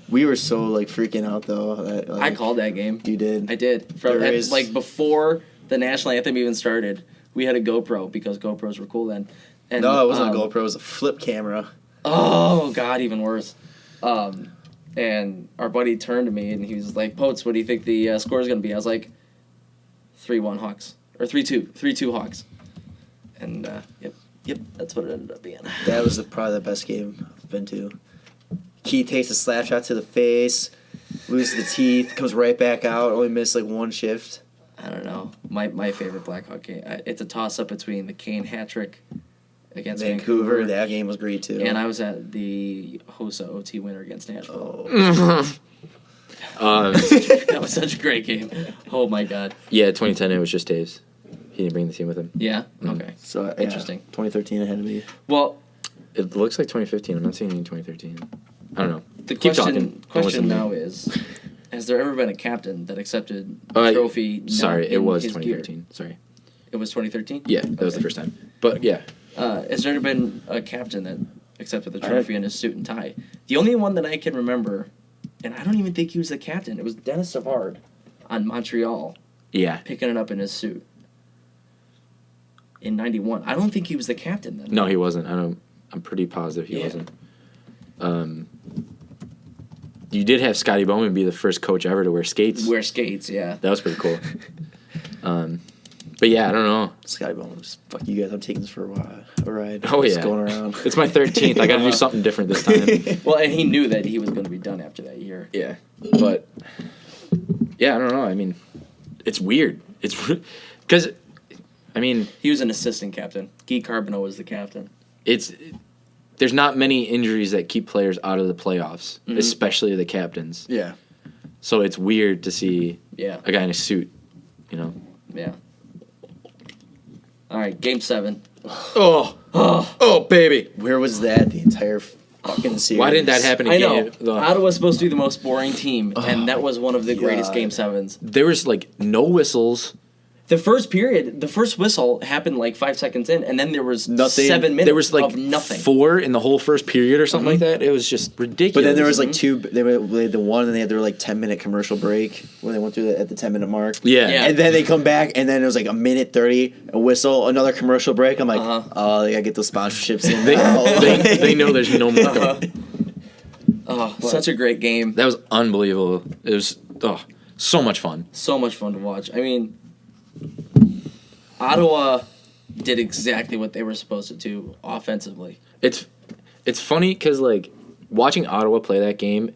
We were so like freaking out though. That, I called that game. You did. I did. There is- Like before the national anthem even started, we had a GoPro because GoPros were cool then. And, No, it wasn't a GoPro. It was a flip camera. Oh God, even worse. And our buddy turned to me and he was like, "Poets, what do you think the score is going to be?" I was like, 3-1 Hawks or 3-2 Hawks. And yep, that's what it ended up being. That was probably the best game I've been to. Key takes a slap shot to the face, loses the teeth, comes right back out. Only missed like one shift. I don't know. My favorite Blackhawk game. It's a toss up between the Kane hat trick against Vancouver. That game was great too. And I was at the Hosa OT winner against Nashville. That was such a great game. Oh my God. Yeah, 2010 it was just Taves. He didn't bring the team with him. Yeah. Okay. So yeah, Interesting. 2013 ahead of me. Well, It looks like 2015. I'm not seeing any 2013. I don't know. the Keep talking. question Don't listen to me. now is, Has there ever been a captain that accepted a trophy? Sorry, it was 2013. Gear? Sorry. It was 2013? Yeah, that was the first time. But, yeah. Has there ever been a captain that accepted the trophy in his suit and tie? The only one that I can remember, and I don't even think he was the captain, it was Dennis Savard on Montreal. Yeah. Picking it up in his suit. In 91. I don't think he was the captain then. No, he wasn't. I'm pretty positive he wasn't. You did have Scotty Bowman be the first coach ever to wear skates. Wear skates, yeah. That was pretty cool. But yeah, I don't know. Scotty Bowman was, fuck you guys, I'm taking this for a ride. Oh, yeah. Just going around. It's my 13th. I got to do something different this time. Well, and he knew that he was going to be done after that year. Yeah. But, yeah, I don't know. I mean, it's weird. It's because, I mean... He was an assistant captain. Guy Carbonneau was the captain. There's not many injuries that keep players out of the playoffs, especially the captains. Yeah. So it's weird to see a guy in a suit, you know? Yeah. All right, Game 7. Oh, baby. Where was that the entire fucking series? Why didn't that happen again? I know. Ottawa's supposed to be the most boring team, and that was one of the greatest Game 7s. There was, no whistles. The first period, the first whistle happened 5 seconds in, and then there was nothing. 7 minutes there was of nothing. 4 in the whole first period or something like that. It was just ridiculous. But then there was 2. They had the one, and they had their 10-minute commercial break when they went through at the 10-minute mark. Yeah. And then they come back, and then it was a minute 30, a whistle, another commercial break. I'm like, oh, they gotta get those sponsorships in. They know there's no more. Such a great game. That was unbelievable. It was so much fun. So much fun to watch. I mean, Ottawa did exactly what they were supposed to do offensively. It's funny because watching Ottawa play that game,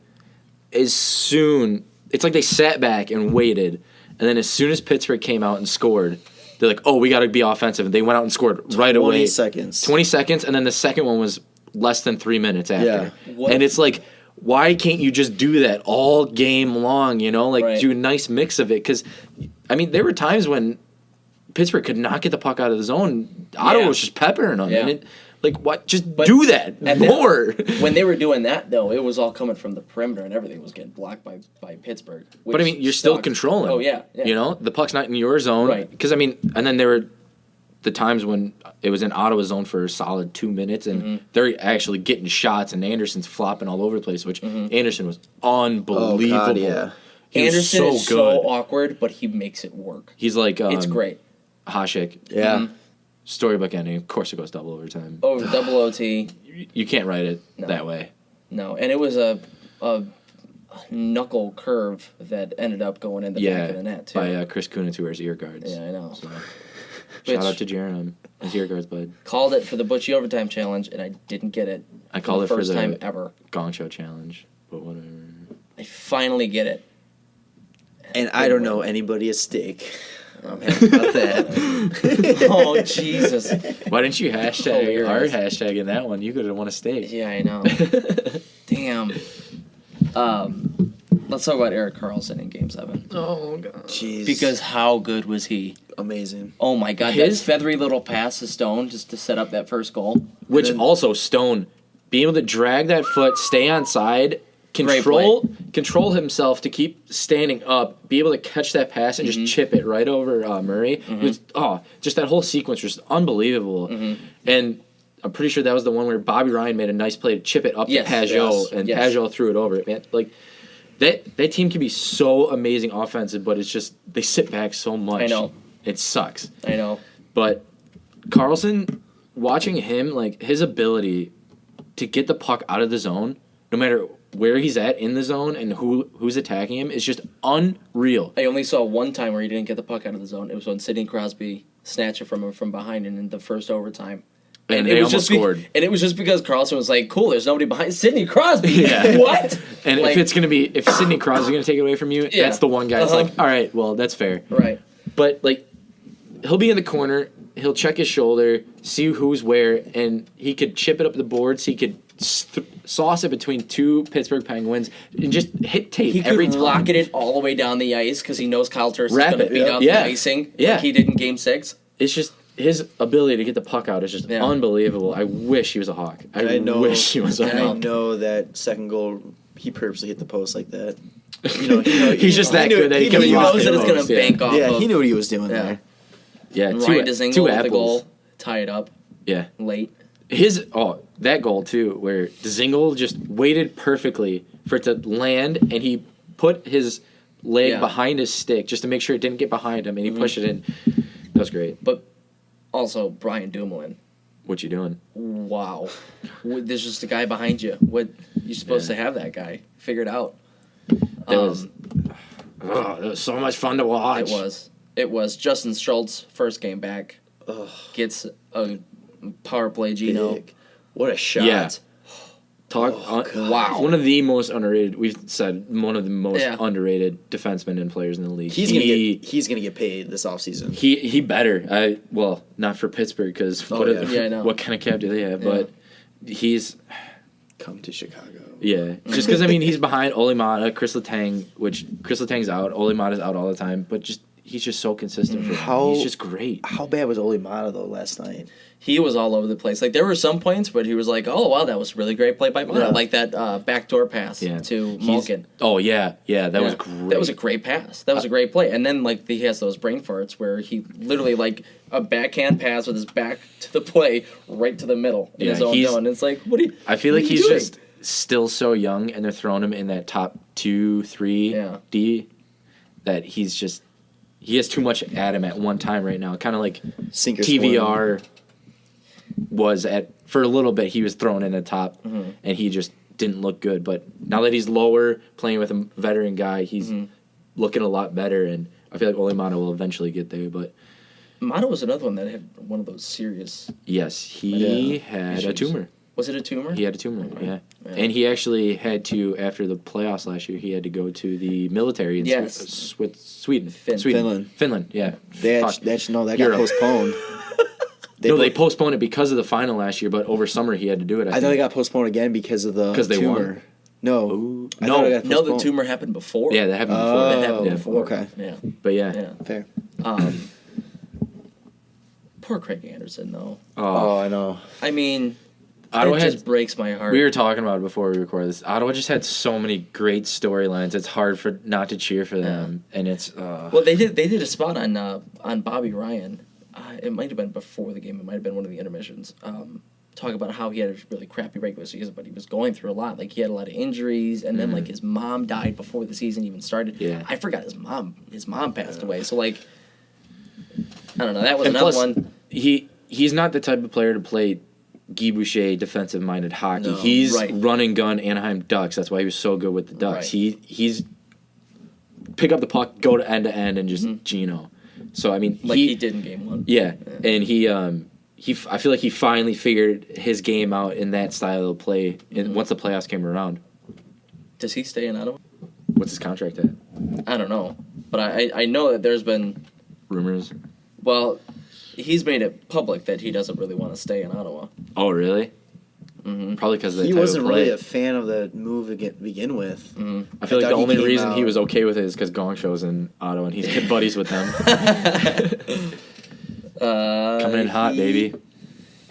it's like they sat back and waited, and then as soon as Pittsburgh came out and scored, they're like, oh, we got to be offensive, and they went out and scored right away. 20 seconds, and then the second one was less than 3 minutes after. Yeah. And it's like, why can't you just do that all game long, Right. do a nice mix of it? Because, I mean, there were times when Pittsburgh could not get the puck out of the zone. Ottawa was just peppering them. Yeah. And what? Just do that more. When they were doing that, though, it was all coming from the perimeter, and everything was getting blocked by Pittsburgh. But, I mean, you're still controlling. Oh, yeah. The puck's not in your zone. Right. Because, I mean, and then there were the times when it was in Ottawa's zone for a solid 2 minutes, and they're actually getting shots, and Anderson's flopping all over the place, which Anderson was unbelievable. Oh, God, yeah. Anderson is so awkward, but he makes it work. He's like... it's great. Hasek. Yeah. Storybook ending. Of course it goes double overtime. Over double OT. You can't write it that way. No, and it was a knuckle curve that ended up going in the back of the net, too. By Chris Kunitz, who wears ear guards. Yeah, I know. So, shout out to Jarom. His ear guards, bud. Called it for the Butchie Overtime Challenge, and I didn't get it. I called it for the first time ever. Gong Show Challenge, but whatever. I finally get it. And I don't know anybody a steak. I'm happy about that. Oh, Jesus. Why didn't you hashtag our hashtag in that one? You could have won a steak. Yeah, I know. Damn. Let's talk about Erik Karlsson in Game 7. Oh, God. Jeez. Because how good was he? Amazing. Oh, my God. That feathery little pass to Stone just to set up that first goal. Which also, Stone, being able to drag that foot, stay on side... Control himself to keep standing up, be able to catch that pass and just chip it right over Murray. Just that whole sequence was unbelievable. And I'm pretty sure that was the one where Bobby Ryan made a nice play to chip it up to Pajot, and Pajot threw it over it. Man, that team can be so amazing offensive, but it's just they sit back so much. I know. It sucks. I know. But Karlsson, watching him, his ability to get the puck out of the zone, no matter where he's at in the zone and who's attacking him is just unreal. I only saw one time where he didn't get the puck out of the zone. It was when Sidney Crosby snatched it from him from behind and in the first overtime. And they almost scored. And it was just because Karlsson was like, cool, there's nobody behind Sidney Crosby. Yeah. What? And if Sidney Crosby's going to take it away from you, that's the one guy that's like, all right, well, that's fair. Right. But, he'll be in the corner, he'll check his shoulder, see who's where, and he could chip it up the boards, he could sauce it between two Pittsburgh Penguins and just hit tape every time. He could rocket it all the way down the ice because he knows Kyle Turris is going to beat out the icing like he did in Game 6. It's just his ability to get the puck out is just unbelievable. I wish he was a Hawk. I wish he was a Hawk. I know that second goal, he purposely hit the post like that. He's just that good that he knows that it's going to bank off. Yeah, he knew what he was doing there. Yeah, and Ryan Dzingel with the goal, tie it up. Yeah, late. That goal too, where Dzingel just waited perfectly for it to land, and he put his leg behind his stick just to make sure it didn't get behind him, and he pushed it in. That was great. But also, Brian Dumoulin. What you doing? Wow. There's just a guy behind you. What you're supposed to have that guy figured out. That was so much fun to watch. It was. Justin Schultz, first game back, gets a power play Gino. Big. What a shot. Yeah. Wow. One of the most underrated, we've said, one of the most underrated defensemen and players in the league. He's gonna get paid this offseason. He better. Not for Pittsburgh, because what kind of cap do they have? But he's... Come to Chicago. Yeah. Just because, he's behind Ole Mata, Chris Letang, which Chris Letang's out. Ole Mata's out all the time. But he's just so consistent for him. He's just great. How bad was Ole Mata, though, last night? He was all over the place. Like, there were some points, but he was like, oh, wow, that was a really great play by Mata. Yeah. Like that backdoor pass to Malkin. Oh, yeah. Yeah, that was great. That was a great pass. That was a great play. And then, like, he has those brain farts where he literally, like, a backhand pass with his back to the play right to the middle in his own zone. And it's like, what are you I feel like he's doing? Just still so young, and they're throwing him in that top 2, 3 D that he has too much at him at one time right now. Kind of like TVR was for a little bit. He was thrown in the top, and he just didn't look good. But now that he's lower, playing with a veteran guy, he's looking a lot better. And I feel like Ole Mata will eventually get there. But Mata was another one that had one of those serious. Yes, he had a tumor. Was it a tumor? He had a tumor, yeah. And he actually had to, after the playoffs last year, he had to go to the military in Sweden. Finland, yeah. That got postponed. They postponed it because of the final last year, but over summer he had to do it. I thought it got postponed again because of the tumor. No. The tumor happened before. Yeah, that happened before. That happened before. Okay. Yeah. But yeah. Fair. Poor Craig Anderson, though. Oh, I know. Ottawa just breaks my heart. We were talking about it before we recorded this. Ottawa just had so many great storylines. It's hard not to cheer for them, and it's. Well, they did a spot on Bobby Ryan. It might have been before the game. It might have been one of the intermissions. Talk about how he had a really crappy regular season, but he was going through a lot. Like, he had a lot of injuries, and then like his mom died before the season even started. Yeah. I forgot his mom passed away. So like, I don't know. That was another one. He's not the type of player to play Guy Boucher defensive-minded hockey. No, he's run and gun Anaheim Ducks. That's why he was so good with the Ducks. Right. He's pick up the puck, go to end and just Gino. So he did in game 1. Yeah, and I feel like he finally figured his game out in that style of play. Once the playoffs came around. Does he stay in Ottawa? What's his contract at? I don't know, but I know that there's been rumors. Well, he's made it public that he doesn't really want to stay in Ottawa. Oh, really? Mm-hmm. Probably because he wasn't really a fan of the move to begin with. Mm-hmm. I feel like the only reason he was okay with it is because Gong Show's in Ottawa and he's good buddies with them. Coming in hot, baby.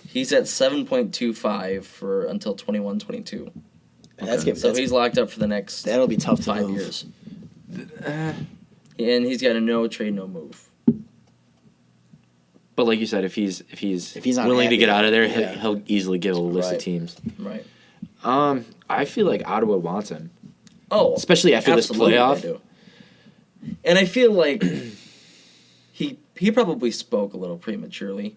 He's at 7.25 for until 21-22. Okay. So he's locked up for the next. That'll be tough to 5 move. years. And he's got a no trade, no move. But like you said, if he's not willing happy, to get out of there, he'll easily give a list of teams. Right. I feel like Ottawa wants him. Oh, especially after this playoff. And I feel like he probably spoke a little prematurely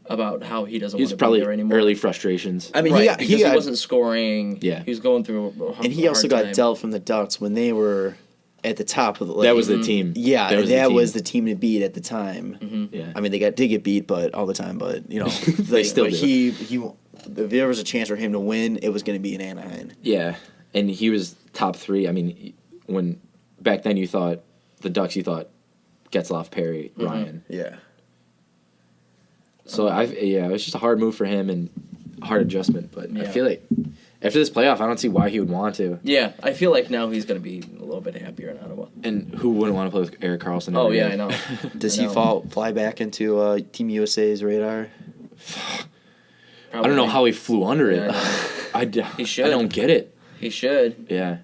about how he doesn't want to be there anymore. Early frustrations. I mean, he wasn't scoring. Yeah. He was going through and he also got dealt from the Ducks when they were at the top of the league. That was the team. Yeah, that was the team to beat at the time. Mm-hmm. Yeah. I mean, they did get beat, but all the time. But they still do. If there was a chance for him to win, it was going to be in Anaheim. Yeah, and he was top 3. I mean, when back then you thought the Ducks, you thought Getzlaf, Perry, Ryan. Yeah. So it was just a hard move for him and a hard adjustment. But I feel like after this playoff, I don't see why he would want to. Yeah, I feel like now he's going to be a little bit happier in Ottawa. And who wouldn't want to play with Erik Karlsson? Oh, yeah, I know. Does he fly back into Team USA's radar? I don't know how he flew under it. He should. I don't get it. He should. Yeah.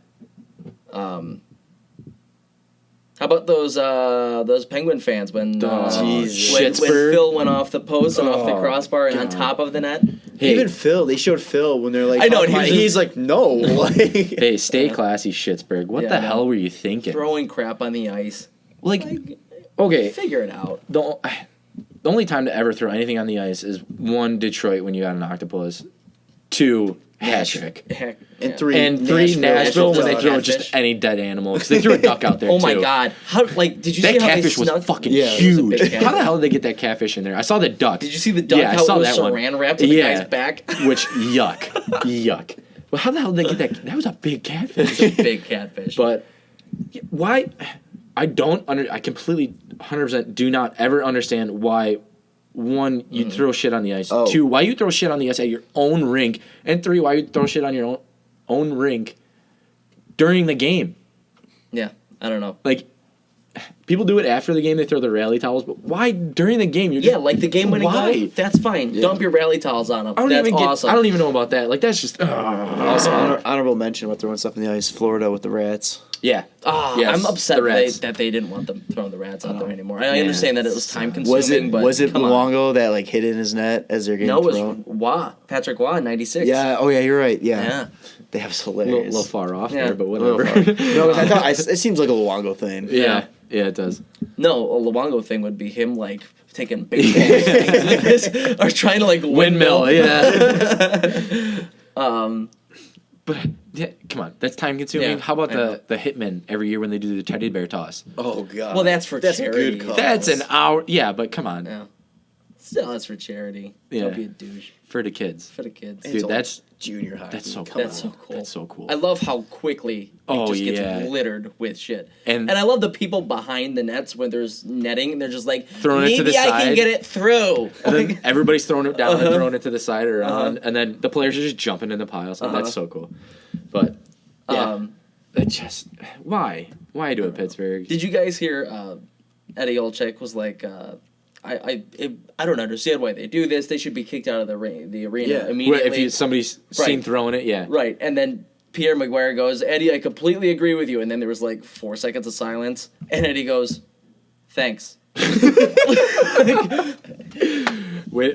How about those Penguin fans when Phil went off the post and off the crossbar and on top of the net? Hey, even Phil, they showed Phil when they're like, I know, and he's like, no. Hey, stay classy, Schittsburg. What the hell were you thinking? Throwing crap on the ice. Okay, figure it out. The only time to ever throw anything on the ice is 1, Detroit when you got an octopus, 2, hat trick. And 3, Nashville when they throw just any dead animal because they threw a duck out there. Oh my god! Did you see that catfish was fucking huge? How the hell did they get that catfish in there? I saw the duck. Did you see the duck? Yeah, I saw that one. Saran wrapped to the guy's back. Which yuck. Well, how the hell did they get that? That was a big catfish. It's a big catfish. But why? I completely 100% do not ever understand why. 1, you throw shit on the ice. 2, why you throw shit on the ice at your own rink. And 3, why you throw shit on your own rink during the game. Yeah, I don't know. People do it after the game. They throw the rally towels. But why during the game? Like the game winning goal. That's fine. Yeah. Dump your rally towels on them. That's awesome. I don't even know about that. That's just... Also, honorable mention about throwing stuff in the ice. Florida with the rats. Yeah. Yes, I'm upset that they didn't want them throwing the rats out there anymore. I understand that it was time consuming, was it Luongo that hit in his net as they're getting thrown? No, it was Waugh. Patrick Waugh, 96. Yeah. Oh yeah, you're right. Yeah. That was hilarious. A little far off there, but whatever. No, I thought it seems like a Luongo thing. Yeah, it does. No, a Luongo thing would be him taking baseball swings like this, or trying to windmill. Yeah. But yeah, come on, that's time consuming. Yeah, how about the hitmen every year when they do the teddy bear toss? Oh god. Well, that's that's charity. A good cause. That's an hour. Yeah, but come on. Yeah. Still, that's for charity. Yeah. Don't be a douche. For the kids. For the kids. Dude, that's junior hockey. That's so cool. That's so cool. That's so cool. I love how quickly it just gets littered with shit. And I love the people behind the nets when there's netting and they're just throwing it to the side. Maybe I can get it through. And then everybody's throwing it down and throwing it to the side or around. And then the players are just jumping in the piles. That's so cool. But it just why do it, Pittsburgh? Did you guys hear Eddie Olczyk was like I don't understand why they do this. They should be kicked out of the arena immediately. If somebody's seen throwing it, Right, and then Pierre Maguire goes, Eddie, I completely agree with you. And then there was 4 seconds of silence, and Eddie goes, thanks. I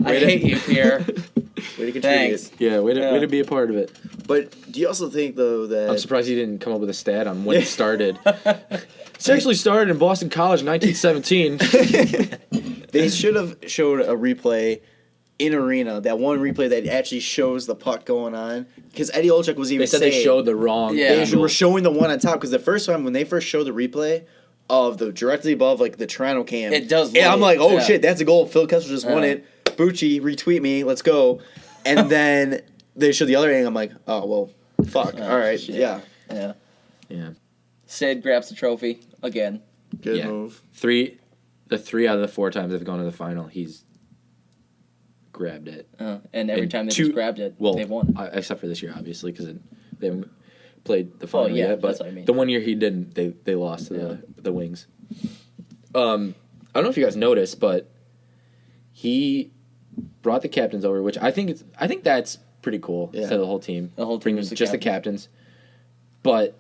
hate you, Pierre. Way to contribute. Thanks. Yeah, way to be a part of it. But do you also think though that I'm surprised he didn't come up with a stat on when it started. It actually started in Boston College in 1917. They should have showed a replay in arena, that one replay that actually shows the puck going on. Because Eddie Olczyk was even saying... They said they showed the wrong... Yeah, they were showing the one on top. Because the first time, when they first showed the replay of the directly above the Toronto cam... It does look... I'm like, shit, that's a goal. Phil Kessel just won it. Bucci, retweet me. Let's go. And then they showed the other angle. I'm like, oh, well, fuck. All right, shit. Yeah. Sid grabs the trophy again. Good move. The 3 out of the 4 times they've gone to the final, he's grabbed it. And every time they've grabbed it, they've won. Except for this year, obviously, because they haven't played the final yet. But that's what I mean. The one year he didn't, they lost to the Wings. I don't know if you guys noticed, but he brought the captains over, which I think that's pretty cool. Yeah. To the whole team. The whole team was just the captains. But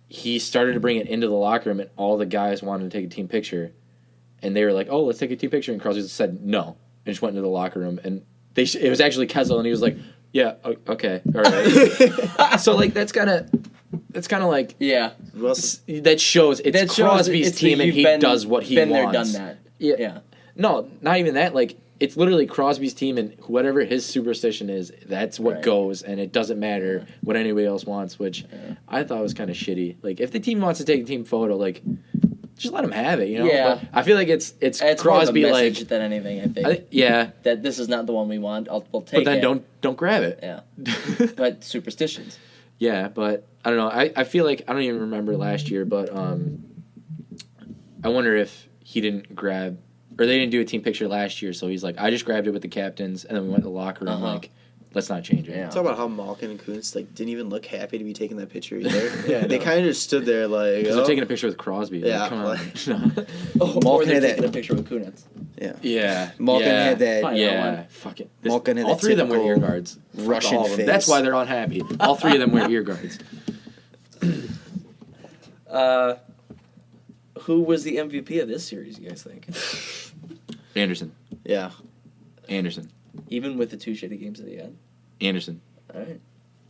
he started to bring it into the locker room, and all the guys wanted to take a team picture. And they were like, "Oh, let's take a team picture." And Crosby said no, and just went into the locker room. And it was actually Kessel, and he was like, "Yeah, okay, all right." So that's kind of like that shows it's Crosby's team, and he does what he wants. Been there, done that. Yeah. No, not even that. It's literally Crosby's team, and whatever his superstition is, that's what goes, and it doesn't matter what anybody else wants. Which I thought was kind of shitty. If the team wants to take a team photo, just let him have it, you know. Yeah. But I feel like it's Crosby more of a message than anything. I think. That this is not the one we want. We'll take it. But then don't grab it. Yeah. But superstitions. Yeah, but I don't know. I feel like I don't even remember last year, but I wonder if he didn't grab or they didn't do a team picture last year. So he's like, I just grabbed it with the captains, and then we went to the locker room let's not change it. Yeah. Talk about how Malkin and Kuntz didn't even look happy to be taking that picture either. They kind of just stood there because they're taking a picture with Crosby. Yeah, come on. Malkin had taking a picture with Kunitz. Yeah. Malkin had that. Yeah, fuck it. Malkin had all 3 of them wear ear guards. Russian face. That's why they're unhappy. All 3 of them wear ear guards. Who was the MVP of this series, you guys think? Anderson. Yeah. Anderson. Even with the 2 shitty games at the end? Anderson. All right.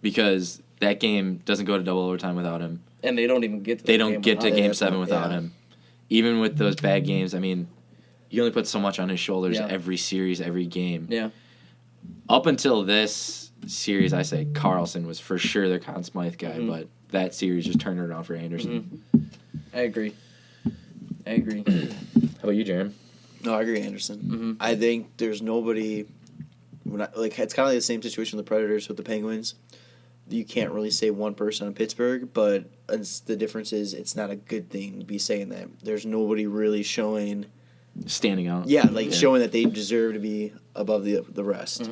Because that game doesn't go to double overtime without him. And they don't even get to Game 7 without him. Even with those bad games, I mean, you only put so much on his shoulders every series, every game. Yeah. Up until this series, I say Carlson was for sure the Conn Smythe guy, but that series just turned it around for Anderson. I agree. How about you, Jarom? No, I agree, Anderson. I think there's nobody. It's kind of like the same situation with the Predators with the Penguins. You can't really say one person on Pittsburgh, but the difference is it's not a good thing to be saying that. There's nobody really showing. Standing out. Yeah, showing that they deserve to be above the rest.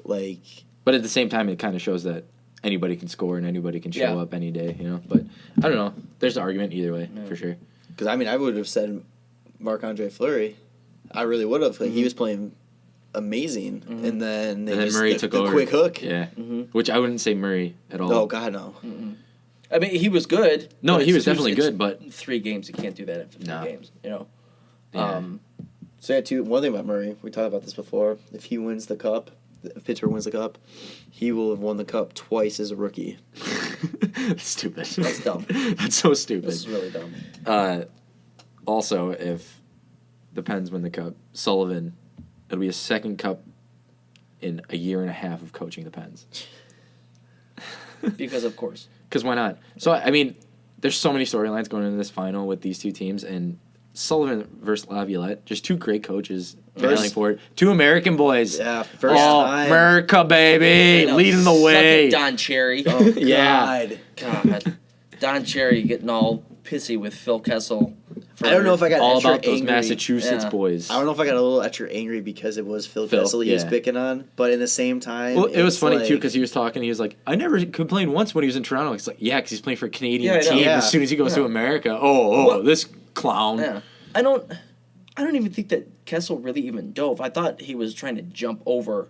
But at the same time, it kind of shows that anybody can score and anybody can show up any day, you know. But I don't know. There's an argument either way, for sure. Because, I mean, I would have said Marc-Andre Fleury. I really would have. He was playing amazing. And then Murray took over. The quick hook. Yeah. Which I wouldn't say Murray at all. Oh, God, no. I mean, he was good. No, he was definitely good, but 3 games, you can't do that in 15 games, you know. Yeah. One thing about Murray, we talked about this before. If he wins the cup, if Pittsburgh wins the cup, he will have won the cup twice as a rookie. That's stupid. That's dumb. That's so stupid. This is really dumb. Also, if the Pens win the cup, Sullivan, it'll be his 2nd cup in a year and a half of coaching the Pens. Because of course. Because why not? So, I mean, there's so many storylines going into this final with these 2 teams, and Sullivan versus Laviolette, just 2 great coaches battling for it. 2 American boys. Yeah, first time. America, baby, leading the way. Suck it, Don Cherry. Oh, yeah. God. Don Cherry getting all pissy with Phil Kessel. I don't know if I got all extra about those angry. Massachusetts boys. I don't know if I got a little extra angry because it was Phil Kessel he was picking on, but in the same time, well, it was funny too because he was talking. He was like, "I never complained once when he was in Toronto." He's like, "Yeah, because he's playing for a Canadian team. Yeah. As soon as he goes to America, this clown." Yeah. I don't even think that Kessel really even dove. I thought he was trying to jump over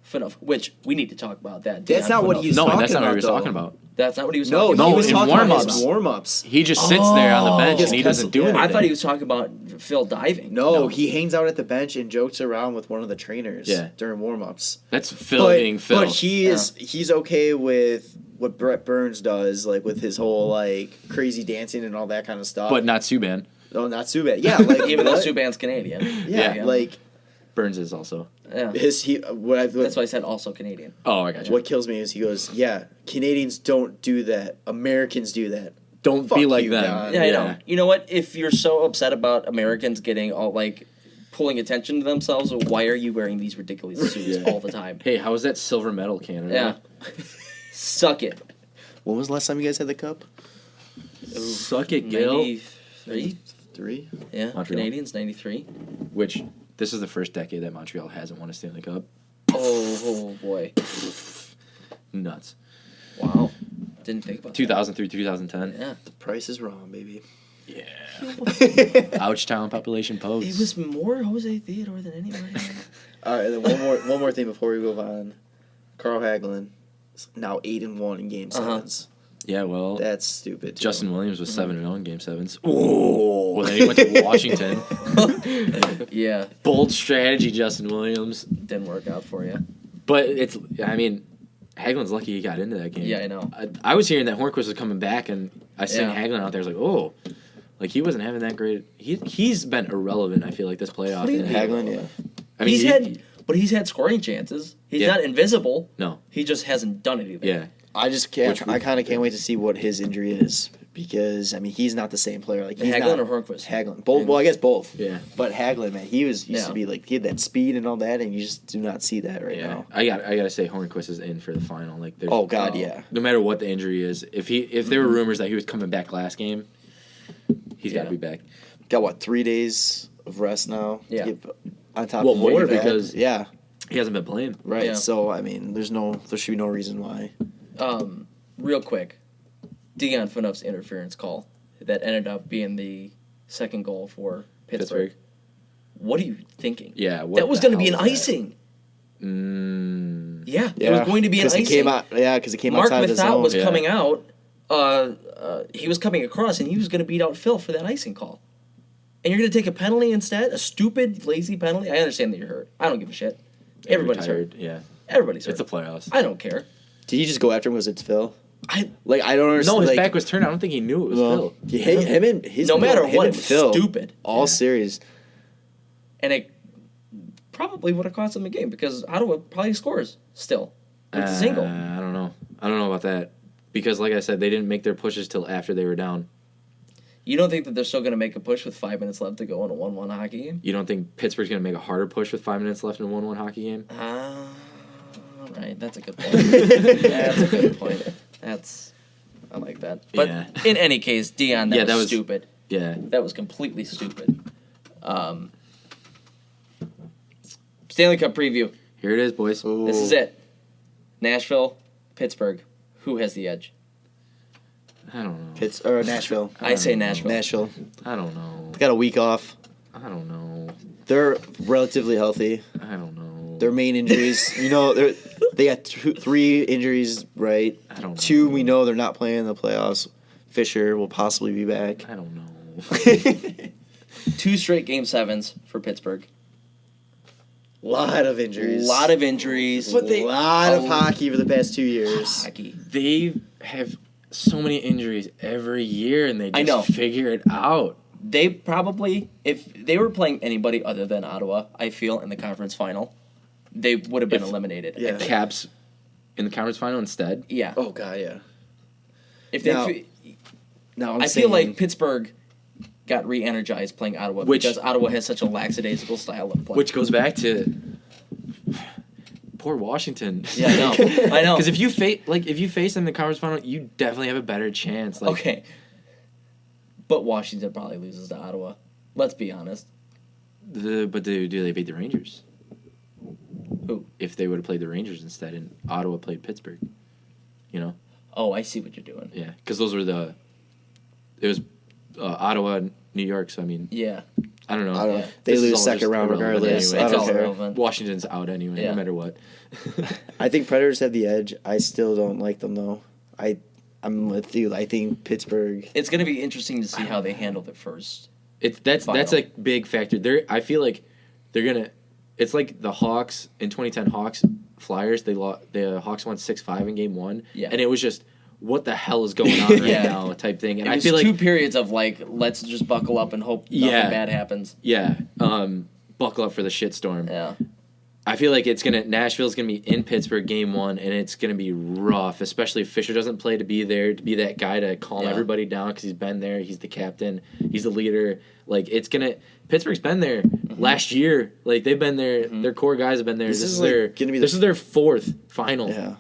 Finoff, which we need to talk about that. That's not what he was talking about. No, that's not what he was talking about. That's not what he was talking about. No, he was talking warm-ups. about his warm-ups. He just sits there on the bench and he doesn't do anything. I thought he was talking about Phil diving. No, he hangs out at the bench and jokes around with one of the trainers during warm-ups. That's Phil being Phil. But he's okay with what Brett Burns does, like with his whole crazy dancing and all that kind of stuff. But not Subban. No, not Subban. Yeah, even though Subban's Canadian. Yeah, Burns is also. Yeah. That's why I said also Canadian. Oh, I got you. What kills me is he goes, Canadians don't do that. Americans do that. Don't be like them. Yeah, I know. You know what? If you're so upset about Americans getting all pulling attention to themselves, why are you wearing these ridiculous suits all the time? Hey, how was that silver medal, Canada? Yeah. Suck it. When was the last time you guys had the cup? Suck it, Gil. 93? Yeah, Montreal. Canadians, 93. Which, this is the first decade that Montreal hasn't won a Stanley Cup. Oh boy. Nuts. Wow. Didn't think about 2000 through 2010. Yeah. The price is wrong, baby. Yeah. Ouchtown population post. It was more Jose Theodore than anybody. All right, then one more thing before we move on. Carl Hagelin is now 8-1 in Game 7s. Yeah, well, that's stupid. Too. Justin Williams was 7-0 in Game 7s. Oh, well, then he went to Washington. Yeah, bold strategy, Justin Williams. Didn't work out for you. But Hagelin's lucky he got into that game. Yeah, I know. I was hearing that Hornqvist was coming back, and I seen Hagelin out there. I was like, he wasn't having that great. He's been irrelevant. I feel like this playoff. Hagelin, yeah. I mean, he's had scoring chances. He's not invisible. No, he just hasn't done anything. Yeah. I kind of can't wait to see what his injury is because he's not the same player. Like Hagelin or Hornqvist? Hagelin. Both. Well, I guess both. Yeah. But Hagelin, man, he used to be he had that speed and all that, and you just do not see that right now. I gotta say Hornqvist is in for the final. Yeah. No matter what the injury is, if there were rumors that he was coming back last game, he's got to be back. Got 3 days of rest now? Yeah. To get on top of more because he hasn't been playing. Right. Yeah. So there should be no reason why. Real quick, Dion Phaneuf's interference call that ended up being the second goal for Pittsburgh. What are you thinking? Yeah, that was going to be an icing. Yeah, it was going to be an icing. Because it came outside the zone. Mark Methot was coming out he was coming across and he was going to beat out Phil for that icing call. And you're going to take a penalty instead? A stupid, lazy penalty? I understand that you're hurt. I don't give a shit. Everybody's hurt. Yeah. Everybody's hurt. It's the playoffs. I don't care. Did he just go after him because it's Phil? I don't understand. No, his like, back was turned. I don't think he knew it was Phil. Him and his no matter him what, and it was Phil, stupid. All series. And it probably would have cost them the game because Ottawa probably scores still. It's a single. I don't know. I don't know about that. Because, like I said, they didn't make their pushes till after they were down. You don't think that they're still going to make a push with 5 minutes left to go in a 1-1 hockey game? You don't think Pittsburgh's going to make a harder push with 5 minutes left in a 1-1 hockey game? Right. That's a good point. That's a good point. I like that. But in any case, Dion, that was stupid. Yeah. That was completely stupid. Stanley Cup preview. Here it is, boys. Ooh. This is it. Nashville, Pittsburgh. Who has the edge? I don't know. Nashville. I say Nashville. Nashville. I don't know. They got a week off. I don't know. They're relatively healthy. I don't know. Their main injuries, they got 3 injuries, right? I don't know. 2, we know they're not playing in the playoffs. Fisher will possibly be back. I don't know. 2 straight Game 7s for Pittsburgh. Lot of injuries. Lot of injuries. But lot of hockey for the past 2 years. Hockey. They have so many injuries every year, and they I know. just figure it out. They probably, if they were playing anybody other than Ottawa, I feel, in the conference final, they would have been eliminated. Yeah. Caps in the conference final instead. Yeah. Oh, God, yeah. If they, I feel like Pittsburgh got re-energized playing Ottawa because Ottawa has such a lackadaisical style of play. Which goes back to poor Washington. Yeah, I know. I know. Because if you face them in the conference final, you definitely have a better chance. Like, okay. But Washington probably loses to Ottawa. Let's be honest. But do they beat the Rangers? Who? If they would have played the Rangers instead and Ottawa played Pittsburgh. You know? Oh, I see what you're doing. Yeah, because those were it was Ottawa, New York, so I mean... Yeah. I don't know. Yeah. They lose second round regardless. Anyway. It's all irrelevant. Washington's out anyway, no matter what. I think Predators have the edge. I still don't like them, though. I'm with you. I think Pittsburgh... It's going to be interesting to see how they handle the first. That's a big factor. I feel like they're going to... It's like the Hawks, in 2010 Hawks, Flyers, the Hawks won 6-5 in Game 1. Yeah. And it was just... What the hell is going on right now? Type thing, and I feel like 2 periods of let's just buckle up and hope nothing bad happens. Yeah, buckle up for the shitstorm. Yeah, I feel like Nashville's gonna be in Pittsburgh Game 1, and it's gonna be rough, especially if Fisher doesn't play to be there, to be that guy to calm everybody down because he's been there, he's the captain, he's the leader. Like Pittsburgh's been there last year. Like they've been there, their core guys have been there. This is their 4th final. Yeah.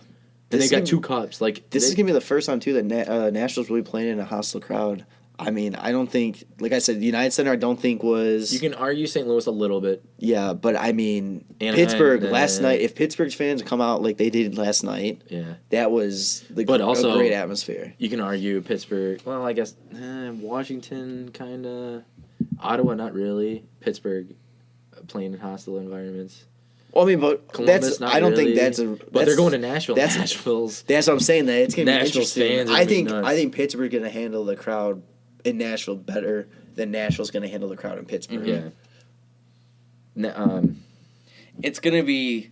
And they got 2 cups. This is gonna be the first time too that Nashville's really playing in a hostile crowd. I mean, I don't think, like I said, the United Center I don't think was. You can argue St. Louis a little bit. Yeah, but I mean, Anaheim, Pittsburgh last night. If Pittsburgh's fans come out like they did last night, that was a great atmosphere. You can argue Pittsburgh. Well, I guess Washington kind of, Ottawa not really. Pittsburgh playing in hostile environments. Well, I mean, but Columbus, I don't think that's a. But they're going to Nashville. Nashville's. That's what I'm saying. That it's gonna be Nashville's interesting. fans. I think Pittsburgh's gonna handle the crowd in Nashville better than Nashville's gonna handle the crowd in Pittsburgh. Yeah. It's gonna be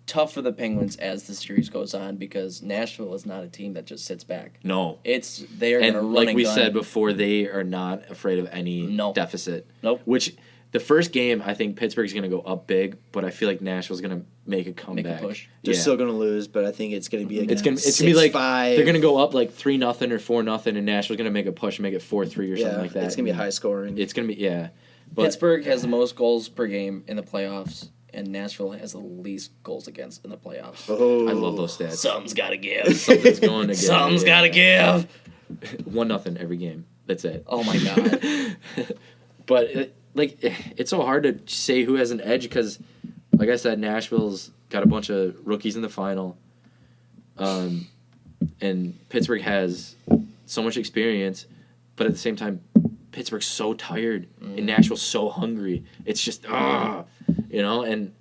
tough for the Penguins as the series goes on because Nashville is not a team that just sits back. No. They are going to run like and we gun. said before, they are not afraid of any deficit. Nope. Which the first game, I think Pittsburgh's going to go up big, but I feel like Nashville's going to make a comeback. Make a push. They're still going to lose, but I think it's going to be it's gonna be like 5. They're going to go up like 3-0 or 4-0, and Nashville's going to make a push and make it 4-3 or something like that. It's going to be high scoring. It's going to be But Pittsburgh has the most goals per game in the playoffs, and Nashville has the least goals against in the playoffs. Oh, I love those stats. Something's got to give. Something's going to give. Something's got to give. 1-0 every game. That's it. Oh my god. But it's so hard to say who has an edge because, like I said, Nashville's got a bunch of rookies in the final, and Pittsburgh has so much experience, but at the same time, Pittsburgh's so tired and Nashville's so hungry. It's just and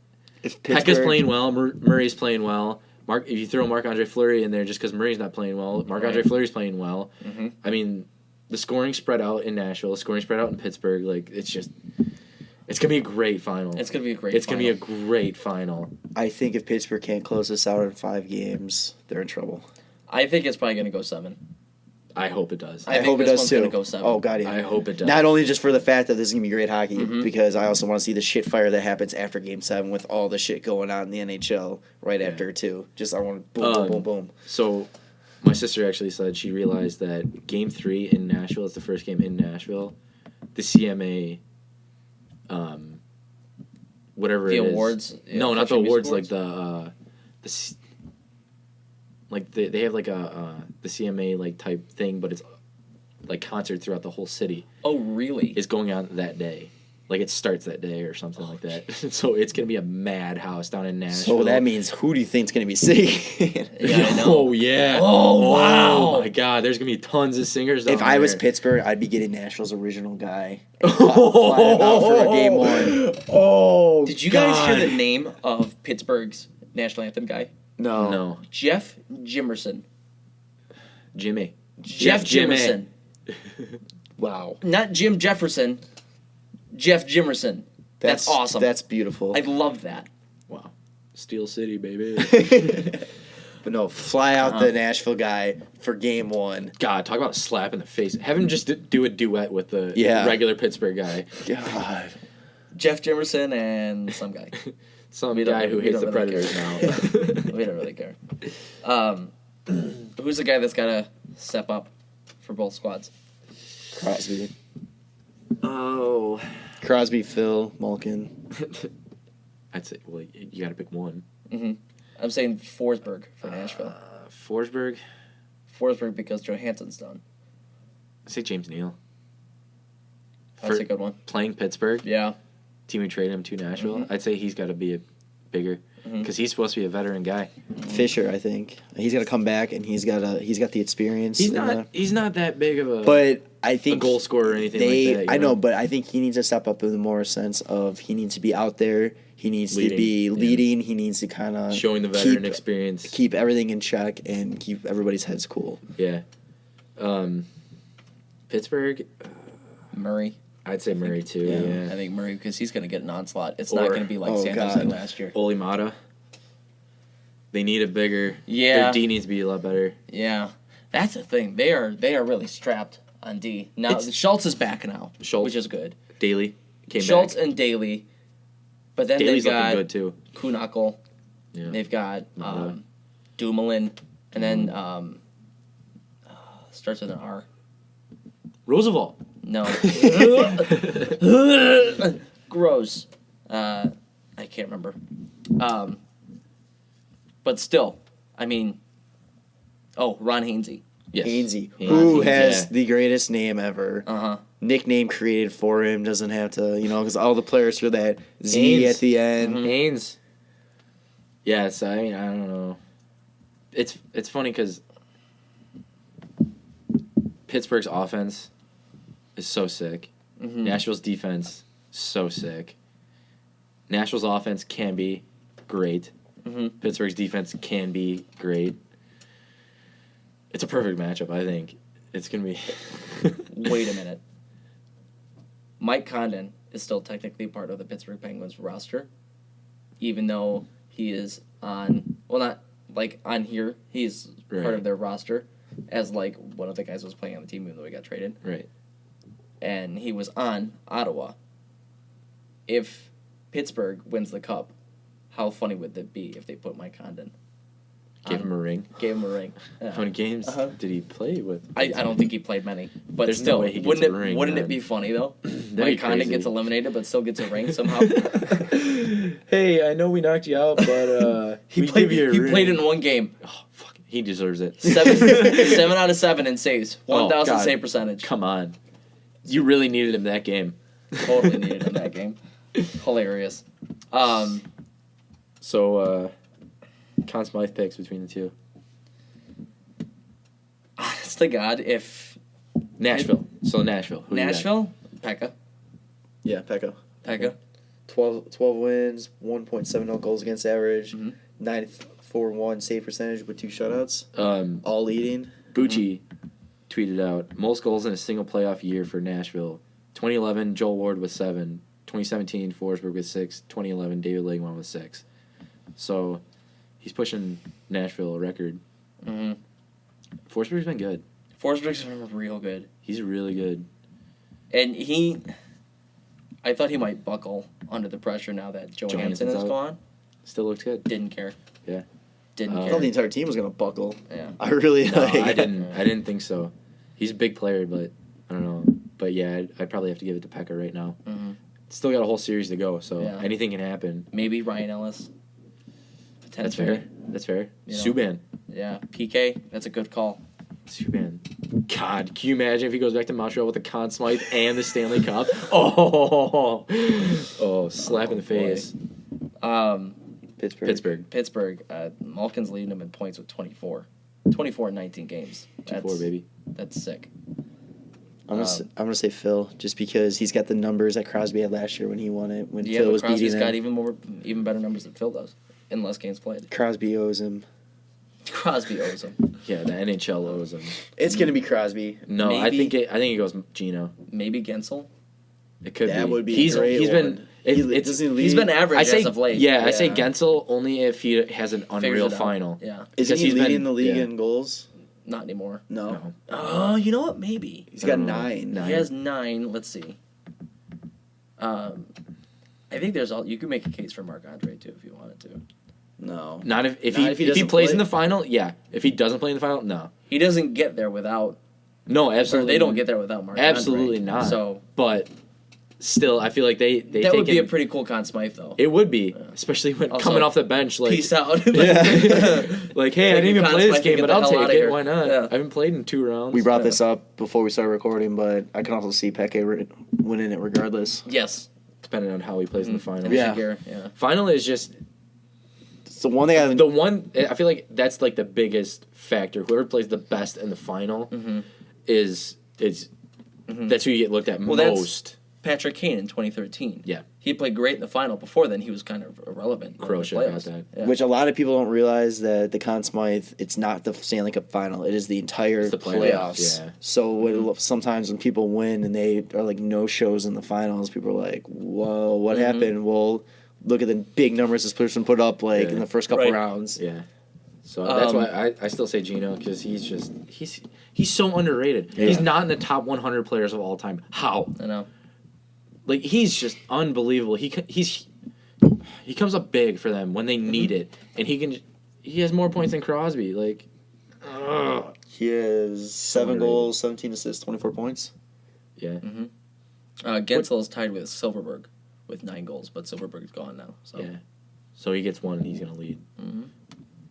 if Pekka's playing well, Murray's playing well, If you throw Marc-Andre Fleury in there just because Murray's not playing well, Marc-Andre Fleury's playing well. Mm-hmm. I mean, the scoring spread out in Nashville, the scoring spread out in Pittsburgh, like, it's going to be a great final. It's going to be a great It's final. going to be a great final. I think if Pittsburgh can't close this out in 5 games, they're in trouble. I think it's probably going to go 7. I hope it does. I hope it does too. Gonna go 7. Oh God, yeah. I hope it does. Not only just for the fact that this is gonna be great hockey, because I also want to see the shit fire that happens after Game 7 with all the shit going on in the NHL right after too. Just I want boom, boom, boom, boom. So, my sister actually said she realized that Game 3 in Nashville is the first game in Nashville. The CMA, whatever The it is. awards? Yeah, No, not the country awards. music They have like the CMA like type thing, but it's like concert throughout the whole city. Oh, really? Is going on that day. Like it starts that day or something like that. So it's gonna be a madhouse down in Nashville. So that means who do you think's gonna be singing? Yeah, I know. Oh yeah. Oh, wow. Oh my God. There's gonna be tons of singers. Down If I was there. Pittsburgh, I'd be getting Nashville's original guy. And fly him out for a Game 1. Oh. Did you guys hear the name of Pittsburgh's national anthem guy? No. Jeff Jimerson. Jimmy. Jeff Jimmy. Jimerson. Wow. Not Jim Jefferson. Jeff Jimerson. That's awesome. That's beautiful. I love that. Wow. Steel City, baby. But no, fly out the Nashville guy for Game 1. God, talk about slap in the face. Have him just do a duet with the regular Pittsburgh guy. God. Jeff Jimerson and some guy. Some We don't- guy who we hates don't the really Predators care. now. We don't really care. Who's the guy that's got to step up for both squads? Crosby. Oh. Crosby, Phil, Malkin. I'd say, well, you got to pick one. Mm-hmm. I'm saying Forsberg for Nashville. Forsberg. Forsberg because Johansson's done. I'd say James Neal. That's For a good one. playing Pittsburgh, Yeah. team who traded him to Nashville, Mhm. I'd say he's got to be a bigger because he's supposed to be a veteran guy. Fisher, I think. He's got to come back, and he's got the experience. He's not that big of a But I a think goal scorer or anything like that. I know, but I think he needs to step up in the more sense of he needs to be out there. He needs to be leading. He needs to kind of showing the veteran experience. keep everything in check, and keep everybody's heads cool. Yeah. Pittsburgh, Murray. I'd say Murray too. Yeah. Yeah. I think Murray because he's going to get an onslaught. It's not Or- going to be like oh, San God. Jose last year. Oli Mata. They need a bigger. Yeah. Their D needs to be a lot better. Yeah. That's the thing. They are really strapped on D. Now, Schultz is back now, Schultz. which is good. Daly came Schultz back. and Daly. But then Daly's they've looking got good too. Kuhnhackl. Yeah. They've got Mata. Dumoulin. And then starts with an R. Roosevelt. No. Gross. I can't remember. But still, I mean, Ron Hainsey. Yes. Hainsey, Hainsey, who has yeah. the greatest name ever. Uh-huh. Nickname created for him, doesn't have to, because all the players throw that Z Haynes. at the end. Haynes. Yes, I mean, I don't know. It's funny because Pittsburgh's offense is so sick. Mm-hmm. Nashville's defense, so sick. Nashville's offense can be great. Mm-hmm. Pittsburgh's defense can be great. It's a perfect matchup, I think. It's going to be... Wait a minute. Mike Condon is still technically part of the Pittsburgh Penguins roster, even though he is on, well, not like on here, he's Right. part of their roster as like one of the guys who was playing on the team even though he got traded. Right. And he was on Ottawa. If Pittsburgh wins the cup, how funny would that be if they put Mike Condon? Gave him a ring. Gave him a ring. How many games did he play with? I don't think he played many, but There's no still, way he gets wouldn't a it ring, wouldn't man. it be funny though? be Mike Condon crazy. gets eliminated, but still gets a ring somehow. Hey, I know we knocked you out, but He played in one game. Oh, fuck. He deserves it. 7 out of 7 in saves, 1,000 God. save percentage. Come on. You really needed him that game. Totally needed in that game. Hilarious. So, Conn Smythe picks between the two. Honest to God, if Nashville. So Nashville. Who you got? Nashville, Pekka. Yeah, Pekka. Pekka. 12 wins, 1.70 goals against average, Mhm. .641 save percentage with 2 shutouts. Um, All leading. Bucci tweeted out, most goals in a single playoff year for Nashville. 2011, Joel Ward with 7. 2017, Forsberg with 6. 2011, David Legman with 6. So he's pushing Nashville a record. Mm-hmm. Forsberg's been good. Forsberg's been real good. He's really good. And I thought he might buckle under the pressure now that Johansson is out. gone. Still looks good. Didn't care. Yeah. Didn't I care. thought the entire team was gonna buckle. Yeah. I really No, like. I didn't think so. He's a big player, but I don't know. But yeah, I'd probably have to give it to Pekka right now. Mm-hmm. Still got a whole series to go, so Yeah. anything can happen. Maybe Ryan Ellis. That's fair. That's fair. You know. Subban. Yeah. PK. That's a good call. Subban. God, can you imagine if he goes back to Montreal with the Conn Smythe and the Stanley Cup? Oh, slap in the face. Pittsburgh. Pittsburgh. Malkin's leading them in points with 24. 24 in 19 games. 2-4, baby. That's sick. I'm gonna say Phil, just because he's got the numbers that Crosby had last year when he won it. When Yeah, Phil but was Crosby's beating got him. even better numbers than Phil does in less games played. Crosby owes him. Crosby owes him. Yeah, the NHL owes him. It's gonna be Crosby. No, Maybe. I think it goes Gino. Maybe Gensel. It could That be. would be He's a great he's one. been it's He's been average I say as of late. yeah, I say Gensel only if he has an unreal it out. final. Yeah. Isn't Because he he's leading been- the league yeah. in goals? Not anymore. No. No. Oh, you know what? Maybe. He's got I don't know. 9. Nine. He has 9. Let's see. I think you could make a case for Marc Andre too if you wanted to. No. Not if Not he if he plays doesn't in play. the final, yeah. If he doesn't play in the final, no. He doesn't get there without. No, Or absolutely. they don't get there without Marc Absolutely Andre. not. So But still, I feel like they that take would be a him- pretty cool Conn Smythe though. It would be, especially when Also, coming off the bench. Like, Peace out. like, hey, I didn't even Conn play this Smythe game, get but the I'll hell take outta it. here. Why not? Yeah. I haven't played in 2 rounds. We brought Yeah. this up before we started recording, but I can also see Peke winning it regardless. Yes. Depending on how he plays in the final. And Yeah. Shigeru, yeah. Final is just It's the one thing I the one. I feel like that's like the biggest factor. Whoever plays the best in the final is that's who you get looked at Well, that's- most. Patrick Kane in 2013. Yeah. He played great in the final. Before then, he was kind of irrelevant. in the Croatia playoffs. got that. Yeah. Which a lot of people don't realize that the Conn Smythe, it's not the Stanley Cup final. It is the entire It's the playoffs. yeah. So sometimes when people win and they are like no shows in the finals, people are like, "Whoa, what happened?" Well, look at the big numbers this person put up like Yeah. in the first couple Right. rounds. Yeah. So that's why I still say Gino because he's so underrated. Yeah. He's not in the top 100 players of all time. How? I know. Like he's just unbelievable. He comes up big for them when they need it, and he has more points than Crosby. Like, He has 7 underrated. goals, 17 assists, 24 points. yeah. Gensel is tied with Silverberg with 9 goals, but Silverberg's gone now. So. Yeah. So he gets 1 and he's gonna lead. Mhm.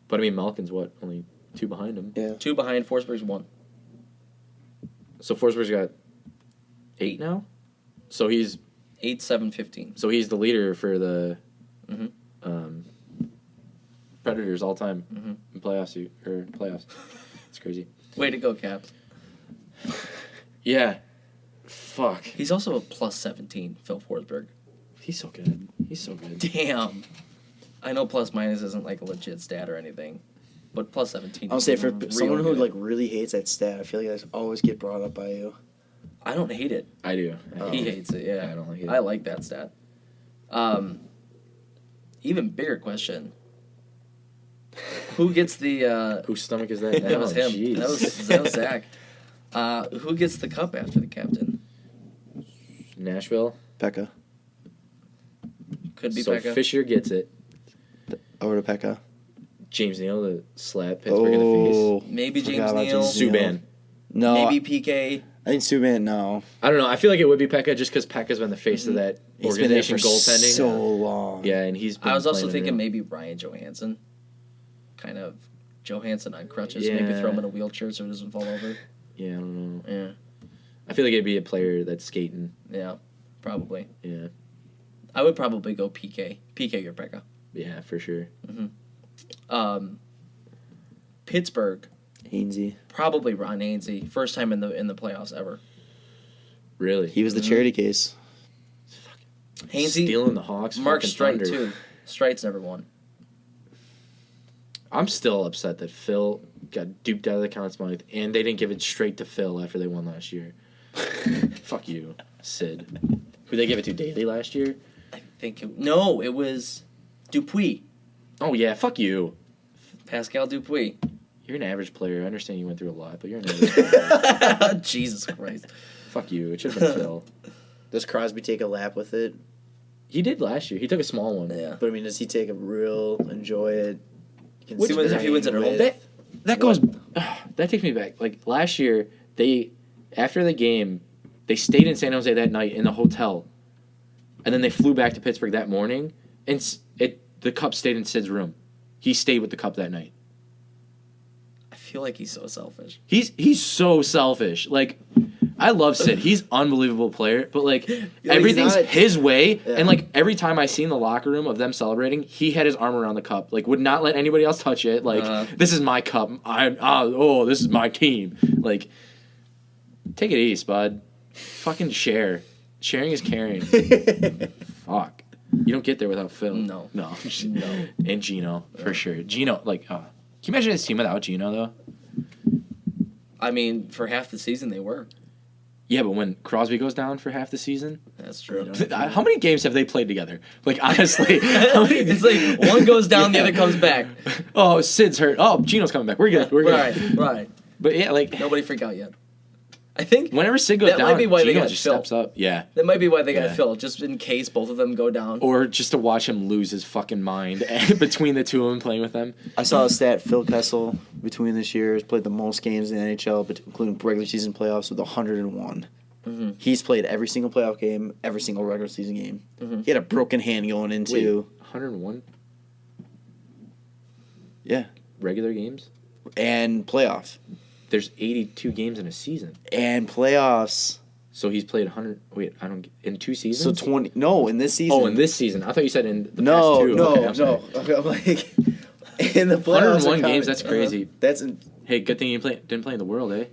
But I mean, Malkin's only 2 behind him. Yeah. 2 behind, Forsberg's 1. So Forsberg's got 8 now. So he's 8, 7, 15. the leader for the Mhm. Predators all time in playoffs. It's crazy. Way to go, Caps. Yeah. Fuck. He's also a plus 17, Phil Forsberg. He's so good. He's so good. Damn. I know plus minus isn't like a legit stat or anything, but plus 17. I'll is say for real someone who good. like really hates that stat, I feel like that's always get brought up by you. I don't hate it. I do. He hates it. Yeah, I don't like it. I like that stat. Even bigger question. Who gets the? Whose stomach is that? That was him. Jeez. That was Zach. Who gets the cup after the captain? Nashville. Pekka. Could be So Pekka. Fisher gets it. Over to Pekka. James Neal to slap Pittsburgh in the face. Maybe Forgot James about Neal. James Neal. Subban. No, Maybe PK. I think Subban. No, I don't know. I feel like it would be Pekka just because Pekka's been the face of that he's been there organization for goaltending. so long. Yeah, and he's. Been I was also playing thinking unreal. maybe Ryan Johansson. Kind of Johansson on crutches. Yeah. Maybe throw him in a wheelchair so he doesn't fall over. Yeah, I don't know. Yeah. I feel like it'd be a player that's skating. Yeah. Probably. Yeah. I would probably go PK. PK or Pekka. Yeah, for sure. Pittsburgh. Hainsey. Probably Ron Hainsey. First time in the playoffs ever. Really. He was the charity case. Hainsey. Stealing the Hawks. Mark fucking Streit thunder. too. Streit's never won. I'm still upset that Phil got duped out of the Conn Smythe, and they didn't give it straight to Phil after they won last year. Fuck you, Sid. Who they give it to, Daly last year? I think it was Dupuis. Oh yeah, fuck you. Pascal Dupuis. You're an average player. I understand you went through a lot, but you're an average player. Jesus Christ. Fuck you. It should have been Phil. Does Crosby take a lap with it? He did last year. He took a small one. Yeah. But I mean, does he take a real enjoy it? If he wins at home? That goes. That takes me back. Like last year, after the game, they stayed in San Jose that night in the hotel, and then they flew back to Pittsburgh that morning, and the cup stayed in Sid's room. He stayed with the cup that night. I feel like he's so selfish. He's so selfish. Like, I love Sid. He's an unbelievable player, but like everything's his way. Yeah. And like every time I see in the locker room of them celebrating, he had his arm around the cup. Like, would not let anybody else touch it. Like, this is my cup. This is my team. Like, take it easy, bud. Fucking share. Sharing is caring. Fuck. You don't get there without Phil. No. And Gino, for sure. Gino, like, can you imagine his team without Gino, though? I mean, for half the season, they were. Yeah, but when Crosby goes down for half the season? That's true. How many games have they played together? Like, honestly. It's like one goes down, the other comes back. Oh, Sid's hurt. Oh, Gino's coming back. We're good. Right. But yeah, like. Nobody freak out yet. I think whenever Sid goes down, might be why Gino they got just Phil. steps up. Yeah. That might be why they got Phil, just in case both of them go down. Or just to watch him lose his fucking mind between the two of them playing with them. I saw a stat, Phil Kessel, between this year, has played the most games in the NHL, including regular season playoffs, with 101. Mm-hmm. He's played every single playoff game, every single regular season game. Mm-hmm. He had a broken hand going into... Wait, 101? Yeah. Regular games? And playoff. There's 82 games in a season. And playoffs. So he's played 100... Wait, in 2 seasons? So 20... No, in this season. Oh, in this season. I thought you said in the past 2. No. Okay, I'm like... In the playoffs... 101 games, that's crazy. That's... Hey, good thing you didn't play in the World, eh?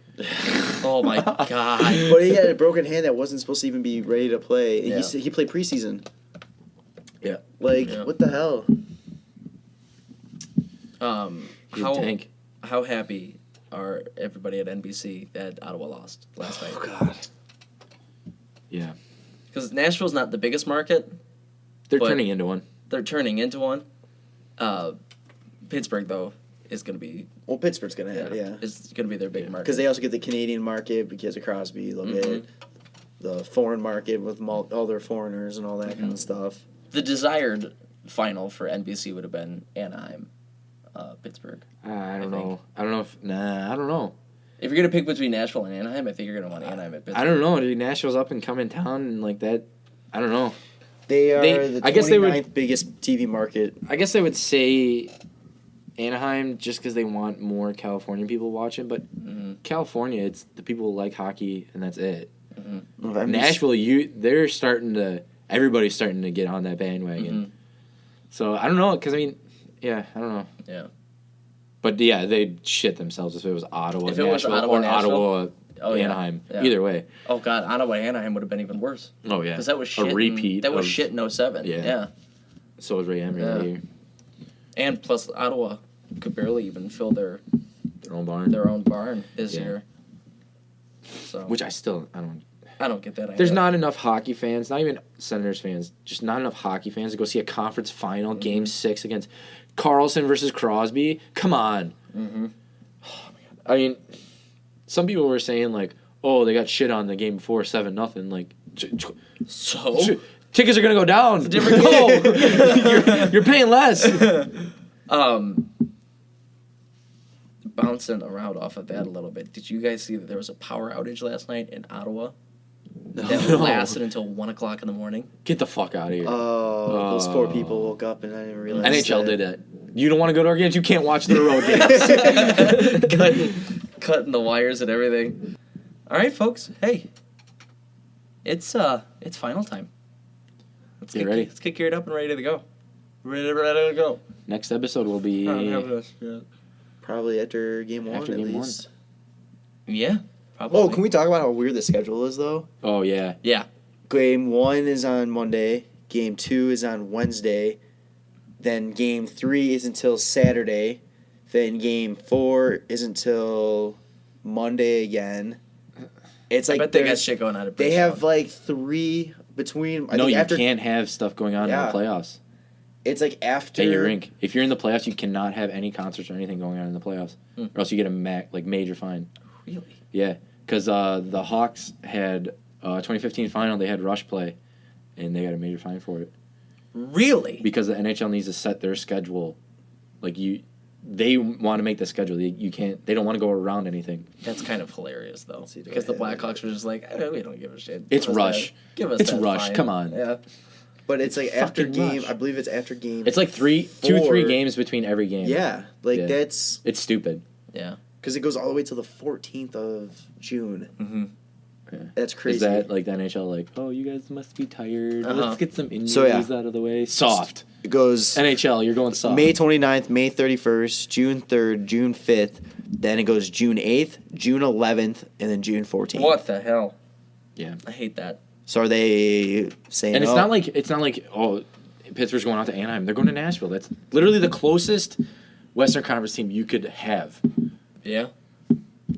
Oh, my God. But he had a broken hand that wasn't supposed to even be ready to play. Yeah. He played preseason. Yeah. Like, what the hell? How happy are everybody at NBC that Ottawa lost last night? Oh, God. Yeah. Because Nashville's not the biggest market. They're turning into one. They're turning into one. Pittsburgh, though, is going to be... Well, Pittsburgh's going to have it, yeah. It's going to be their big market. Because they also get the Canadian market because of Crosby. They'll get the foreign market with all their foreigners and all that kind of stuff. The desired final for NBC would have been Anaheim, Pittsburgh. I don't know. I don't know. If you're going to pick between Nashville and Anaheim, I think you're going to want Anaheim at Pittsburgh. I don't know. Dude, Nashville's up and coming town and like that. I don't know. They are the 29th biggest TV market. I guess they would say Anaheim just because they want more California people watching, but California, it's the people who like hockey and that's it. Mm-hmm. Well, Nashville, everybody's starting to get on that bandwagon. Mm-hmm. So I don't know, because I don't know. Yeah. But yeah, they'd shit themselves if it was Ottawa, If it was Nashville, Ottawa, or Nashville? Ottawa, Anaheim. Yeah. Either way. Oh, God, Ottawa Anaheim would have been even worse. Oh, yeah. Because that was shit. A repeat. That was shit in 07. Yeah. So was Ray Emery that year. And plus, Ottawa could barely even fill their own barn. This year. So Which I don't get that idea. There's not enough hockey fans, not even Senators fans, just not enough hockey fans to go see a conference final, Game 6 against Carlson versus Crosby. Come on. Mm-hmm. Oh, man. I mean, some people were saying, like, oh, they got shit on the game before 7-0. Like, so? Tickets are going to go down. It's a different game. you're paying less. Bouncing around off of that a little bit, did you guys see that there was a power outage last night in Ottawa? That lasted until 1 o'clock in the morning. Get the fuck out of here. Oh, those poor people woke up and I didn't realize NHL did that. You don't want to go to our games? You can't watch the road games. Cutting the wires and everything. All right, folks. Hey, it's final time. Let's get ready. Let's get geared up and ready to go. Ready to go. Next episode will be probably after game 1 after at game least. 1. Yeah. Probably. Oh, can we talk about how weird the schedule is, though? Oh, yeah. Yeah. Game 1 is on Monday. Game 2 is on Wednesday. Then Game 3 is until Saturday. Then Game 4 isn't until Monday again. It's like I bet they got shit going on at They Bridgestone. have like 3 between. No, you can't have stuff going on in the playoffs. It's like after. At your rink. If you're in the playoffs, you cannot have any concerts or anything going on in the playoffs, or else you get a major fine. Really? Yeah, because the Hawks had 2015 final. They had Rush play, and they got a major fine for it. Really? Because the NHL needs to set their schedule, they want to make the schedule. You can't. They don't want to go around anything. That's kind of hilarious, though, because the Blackhawks were just like, we don't give a shit. It's Rush. Give us it's that Rush. fine. Come on. Yeah. But it's like after Fucking game. Rush. I believe it's after game. It's like 2-3 games between every game. Yeah, that's. It's stupid. Yeah. Because it goes all the way to the 14th of June. Mm-hmm. Yeah. That's crazy. Is that like the NHL? Like, oh, you guys must be tired. Let's get some injuries out of the way. Soft. It goes NHL. You're going soft. May 29th, May 31st, June 3rd, June 5th. Then it goes June 8th, June 11th, and then June 14th. What the hell? Yeah. I hate that. So are they saying? And it's not like Pittsburgh's going out to Anaheim. They're going to Nashville. That's literally the closest Western Conference team you could have. Yeah.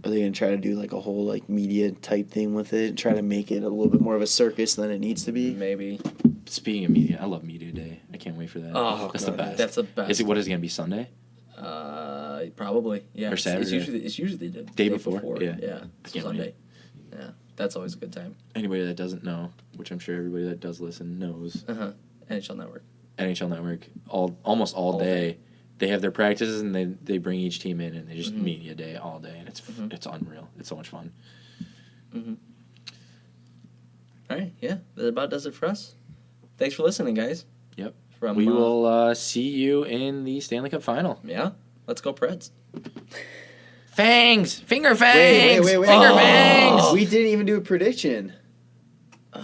Are they gonna try to do like a whole like media type thing with it? Try to make it a little bit more of a circus than it needs to be. Maybe. Speaking of media, I love Media Day. I can't wait for that. Oh, that's the best. That's the best. What is it gonna be, Sunday? Probably. Yeah. Or Saturday. It's usually the Day before. Yeah. Yeah. Can't Sunday. Yeah. That's always a good time. Anybody that doesn't know, which I'm sure everybody that does listen knows. NHL Network. NHL Network, almost all day. They have their practices and they bring each team in and they just media day all day, and it's unreal. It's so much fun. All right, yeah, that about does it for us. Thanks for listening, guys. Yep. We will see you in the Stanley Cup Final. Yeah, let's go Preds. Fangs, finger fangs, wait. finger fangs. We didn't even do a prediction. I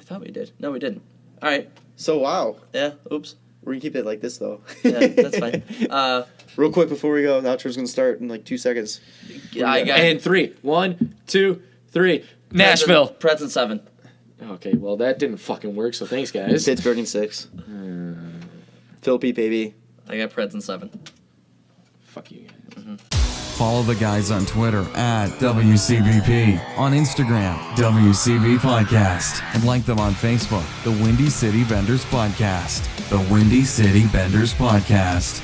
thought we did. No, we didn't. All right. So wow. Yeah. Oops. We're gonna keep it like this though. Yeah, that's fine. Real quick before we go, the outro's gonna start in like 2 seconds. And 3, 1, 2, 3. Nashville. Preds in 7. Okay, well that didn't fucking work. So thanks, guys. Pittsburgh in 6. Philly, baby. I got Preds in 7. Fuck you guys. Follow the guys on Twitter at WCBP, on Instagram, WCBPodcast, and like them on Facebook, The Windy City Benders Podcast. The Windy City Benders Podcast.